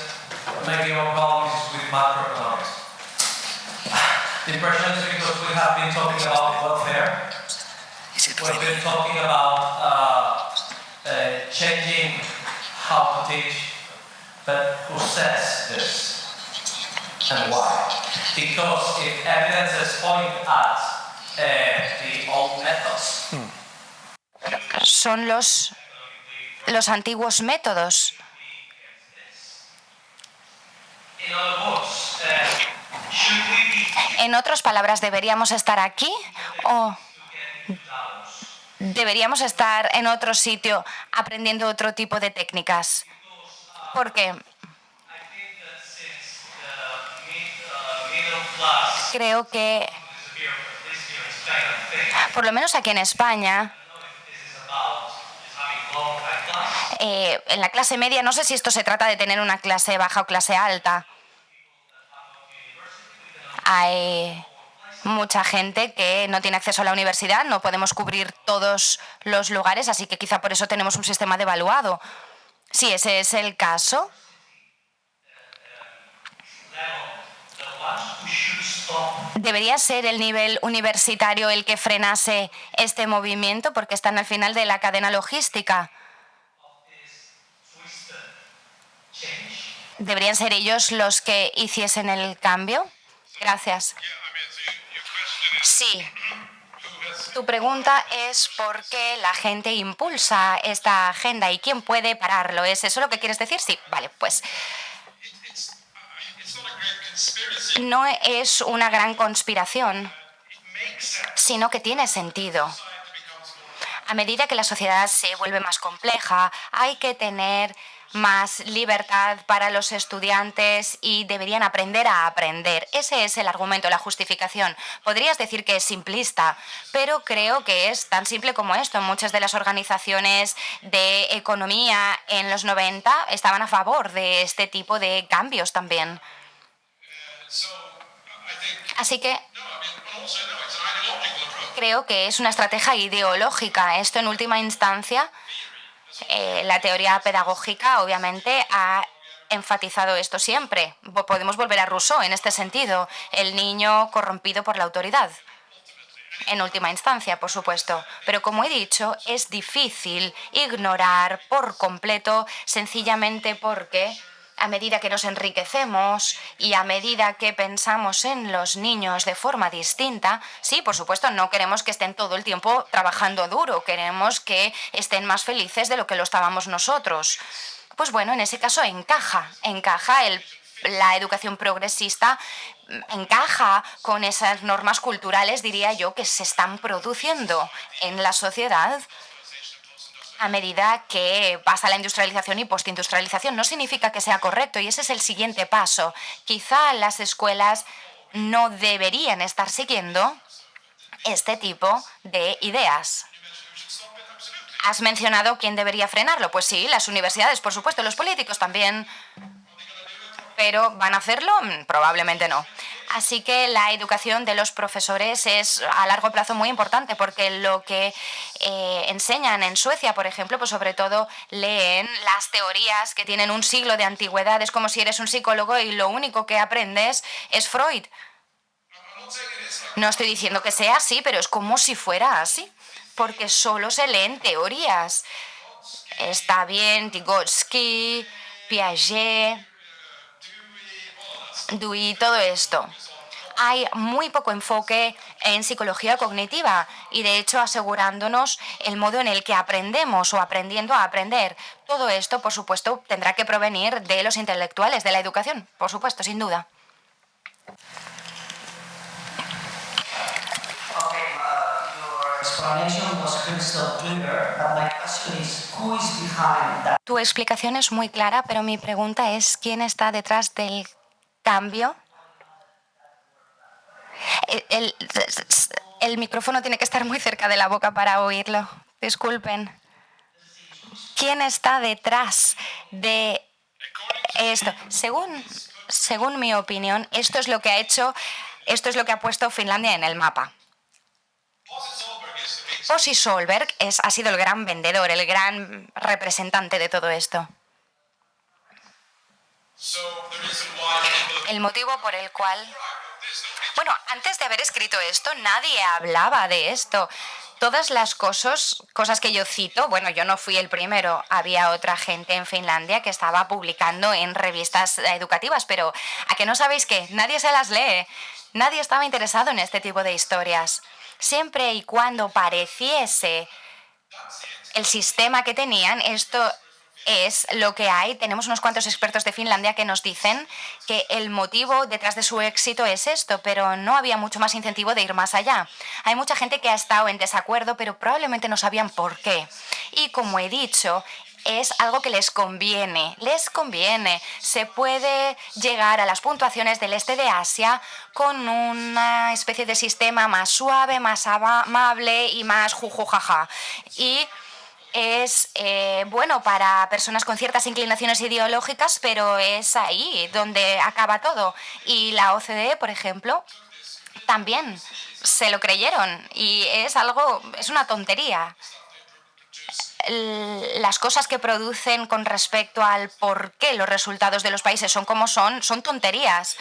maybe our problem is with macroeconomics. The impression is because we have been talking about welfare. We've been talking about changing how to teach, but who says this and why? Because if evidences point at the old methods. Son los antiguos métodos. In other words, should we be En otras palabras, ¿deberíamos estar aquí o deberíamos estar en otro sitio aprendiendo otro tipo de técnicas? Porque creo que, por lo menos aquí en España, en la clase media, no sé si esto se trata de tener una clase baja o clase alta. Hay mucha gente que no tiene acceso a la universidad, no podemos cubrir todos los lugares, así que quizá por eso tenemos un sistema devaluado. Si ese es el caso, ¿debería ser el nivel universitario el que frenase este movimiento? Porque están al final de la cadena logística. ¿Deberían ser ellos los que hiciesen el cambio? Gracias. Sí. Tu pregunta es por qué la gente impulsa esta agenda y quién puede pararlo. ¿Es eso lo que quieres decir? Sí. Vale, pues no es una gran conspiración, sino que tiene sentido. A medida que la sociedad se vuelve más compleja, hay que tener más libertad para los estudiantes y deberían aprender a aprender. Ese es el argumento, la justificación. Podrías decir que es simplista, pero creo que es tan simple como esto. Muchas de las organizaciones de economía en los 90 estaban a favor de este tipo de cambios también. Así que creo que es una estrategia ideológica. Esto en última instancia, la teoría pedagógica obviamente ha enfatizado esto siempre. Podemos volver a Rousseau en este sentido, el niño corrompido por la autoridad. En última instancia, por supuesto. Pero como he dicho, es difícil ignorar por completo, sencillamente porque a medida que nos enriquecemos y a medida que pensamos en los niños de forma distinta, sí, por supuesto, no queremos que estén todo el tiempo trabajando duro, queremos que estén más felices de lo que lo estábamos nosotros. Pues bueno, en ese caso encaja la educación progresista, encaja con esas normas culturales, diría yo, que se están produciendo en la sociedad a medida que pasa la industrialización y postindustrialización. No significa que sea correcto y ese es el siguiente paso. Quizá las escuelas no deberían estar siguiendo este tipo de ideas. ¿Has mencionado quién debería frenarlo? Pues sí, las universidades, por supuesto, los políticos también. ¿Pero van a hacerlo? Probablemente no. Así que la educación de los profesores es a largo plazo muy importante porque lo que enseñan en Suecia, por ejemplo, pues sobre todo leen las teorías que tienen un siglo de antigüedad. Es como si eres un psicólogo y lo único que aprendes es Freud. No estoy diciendo que sea así, pero es como si fuera así, porque solo se leen teorías. Está bien, Vygotsky, Piaget, Dewey, todo esto. Hay muy poco enfoque en psicología cognitiva y, de hecho, asegurándonos el modo en el que aprendemos o aprendiendo a aprender. Todo esto, por supuesto, tendrá que provenir de los intelectuales, de la educación, por supuesto, sin duda. Tu explicación es muy clara, pero mi pregunta es ¿quién está detrás del cambio? El micrófono tiene que estar muy cerca de la boca para oírlo. Disculpen. ¿Quién está detrás de esto? Según mi opinión, esto es lo que ha puesto Finlandia en el mapa. Ossi Solberg ha sido el gran vendedor, el gran representante de todo esto. El motivo por el cual... Bueno, antes de haber escrito esto, nadie hablaba de esto. Todas las cosas que yo cito, bueno, yo no fui el primero, había otra gente en Finlandia que estaba publicando en revistas educativas, pero ¿a que no sabéis qué? Nadie se las lee. Nadie estaba interesado en este tipo de historias. Siempre y cuando pareciese el sistema que tenían, esto es lo que hay. Tenemos unos cuantos expertos de Finlandia que nos dicen que el motivo detrás de su éxito es esto, pero no había mucho más incentivo de ir más allá. Hay mucha gente que ha estado en desacuerdo, pero probablemente no sabían por qué. Y como he dicho, es algo que les conviene. Les conviene. Se puede llegar a las puntuaciones del este de Asia con una especie de sistema más suave, más amable y más jujujaja. Y es bueno para personas con ciertas inclinaciones ideológicas, pero es ahí donde acaba todo. Y la OCDE, por ejemplo, también se lo creyeron y es una tontería. Las cosas que producen con respecto al por qué los resultados de los países son como son tonterías.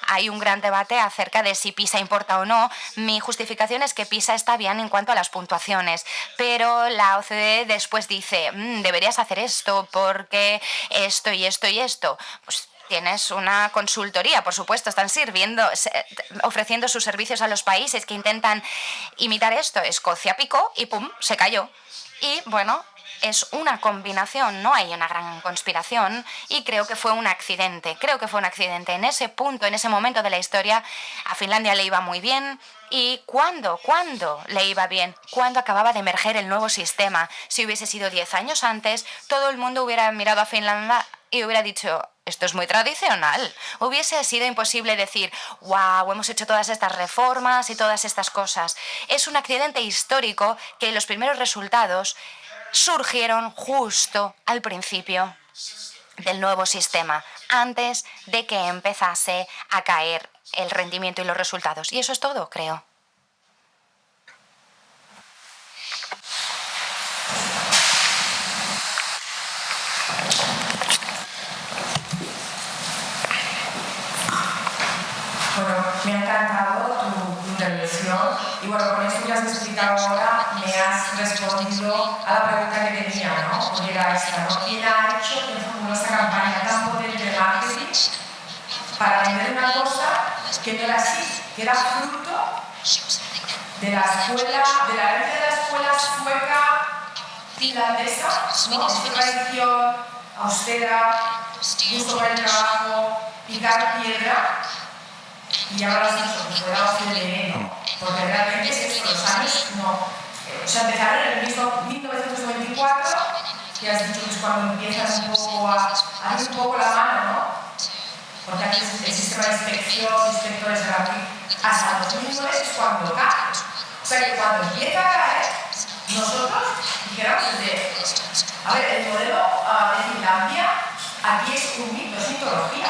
Hay un gran debate acerca de si PISA importa o no. Mi justificación es que PISA está bien en cuanto a las puntuaciones, pero la OCDE después dice, deberías hacer esto porque esto y esto y esto. Pues tienes una consultoría, por supuesto, están ofreciendo sus servicios a los países que intentan imitar esto. Escocia picó y ¡pum!, se cayó. Y bueno, es una combinación, no hay una gran conspiración y creo que fue un accidente. En ese punto, en ese momento de la historia, a Finlandia le iba muy bien. ¿Y cuándo le iba bien? Cuando acababa de emerger el nuevo sistema. Si hubiese sido 10 años antes, todo el mundo hubiera mirado a Finlandia y hubiera dicho, esto es muy tradicional. Hubiese sido imposible decir, wow, hemos hecho todas estas reformas y todas estas cosas. Es un accidente histórico que los primeros resultados surgieron justo al principio del nuevo sistema, antes de que empezase a caer el rendimiento y los resultados. Y eso es todo, creo. Bueno, me ha encantado tu intervención y bueno, con esto que has explicado ahora me has respondido a la pregunta que tenía, ¿no? Porque era esta, ¿no? ¿Quién ha hecho que formuló esta campaña tan potente de marketing para vender una cosa que no era así, que era fruto de la escuela, de la herencia de la escuela sueca finlandesa, ¿no? Esta tradición austera, gusto por el trabajo, picar piedra. Y ahora has dicho que fue la OCDE, ¿no? Porque realmente es eso, los años no. O sea, empezaron en el mismo 1994, que has dicho que es cuando empiezan un poco a abrir un poco la mano, ¿no? Porque aquí el sistema de inspección, inspectores de la hasta 2009 es cuando cae. O sea, que cuando empieza a caer, nosotros dijéramos desde, a ver, el modelo de Finlandia, aquí es un mito, es mitología.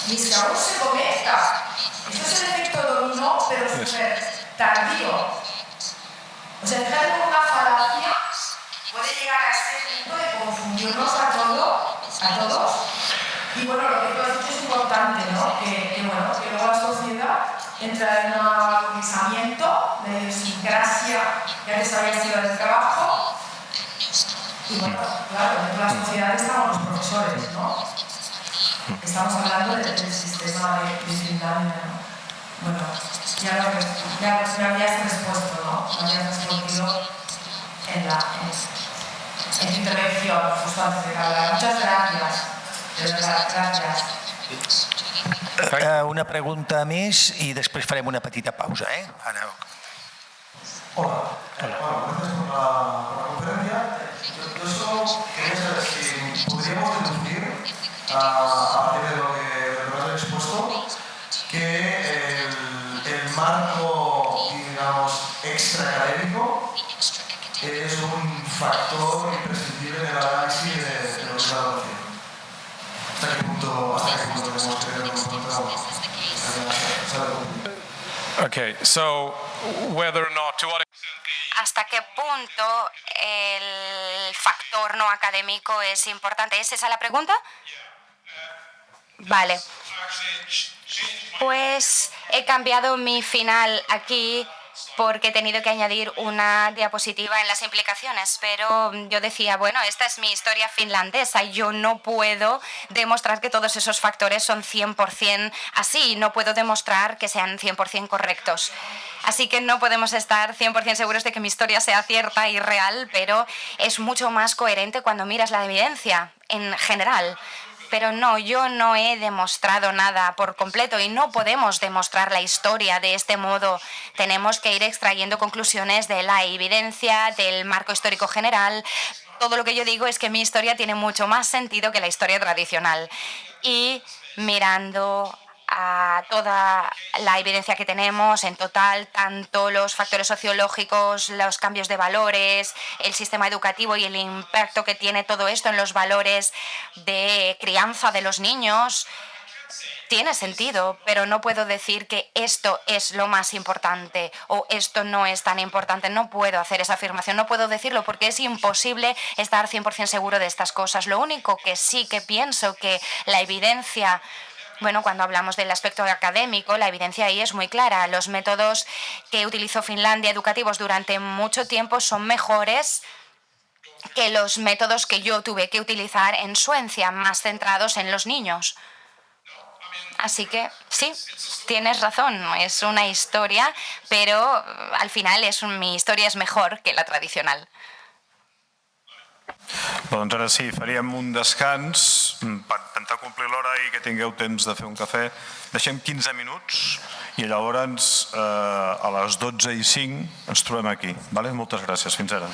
Y es que aún se comenta. Esto es el efecto dominó, pero súper tardío. O sea, fíjate cómo una falacia puede llegar a este punto de confundirnos a todos. Y bueno, lo que tú has dicho es importante, ¿no? Que luego la sociedad entra en un agonizamiento de idiosincrasia que antes había sido del trabajo. Y bueno, claro, dentro de la sociedad estamos los profesores, ¿no? Estamos hablando del sistema de Finlandia, ¿no? Bueno, ya me habías respuesto, ¿no? Me habías respondido en tu intervención, justo antes de hablar. Muchas gracias. De verdad, gracias. Una pregunta més i després farem una petita pausa, eh? Ara... Hola. Bueno, gracias por la conferencia. Yo solo quería saber si podríamos deducir a partir de lo que nos has expuesto, que el marco, digamos, extraacadémico es un factor imprescindible en el análisis de lo que es la evaluación. ¿Hasta qué punto tenemos que tener en cuenta? Okay, so whether or not to what ¿Hasta qué punto el factor no académico es importante? ¿Es esa la pregunta? Vale. Pues he cambiado mi final aquí porque he tenido que añadir una diapositiva en las implicaciones, pero yo decía, bueno, esta es mi historia finlandesa, yo no puedo demostrar que todos esos factores son 100% así, no puedo demostrar que sean 100% correctos. Así que no podemos estar 100% seguros de que mi historia sea cierta y real, pero es mucho más coherente cuando miras la evidencia en general. Pero no, yo no he demostrado nada por completo y no podemos demostrar la historia de este modo. Tenemos que ir extrayendo conclusiones de la evidencia, del marco histórico general. Todo lo que yo digo es que mi historia tiene mucho más sentido que la historia tradicional. Y mirando a toda la evidencia que tenemos en total, tanto los factores sociológicos, los cambios de valores, el sistema educativo y el impacto que tiene todo esto en los valores de crianza de los niños, tiene sentido, pero no puedo decir que esto es lo más importante o esto no es tan importante. No puedo hacer esa afirmación, no puedo decirlo porque es imposible estar 100% seguro de estas cosas. Lo único que sí que pienso que la evidencia, bueno, cuando hablamos del aspecto académico, la evidencia ahí es muy clara. Los métodos que utilizó Finlandia educativos durante mucho tiempo son mejores que los métodos que yo tuve que utilizar en Suecia, más centrados en los niños. Así que sí, tienes razón, es una historia, pero al final mi historia es mejor que la tradicional. Doncs ara sí, faríem un descans per intentar complir l'hora i que tingueu temps de fer un cafè. Deixem 15 minuts i llavors a les 12:05 ens trobem aquí. Moltes gràcies, fins ara.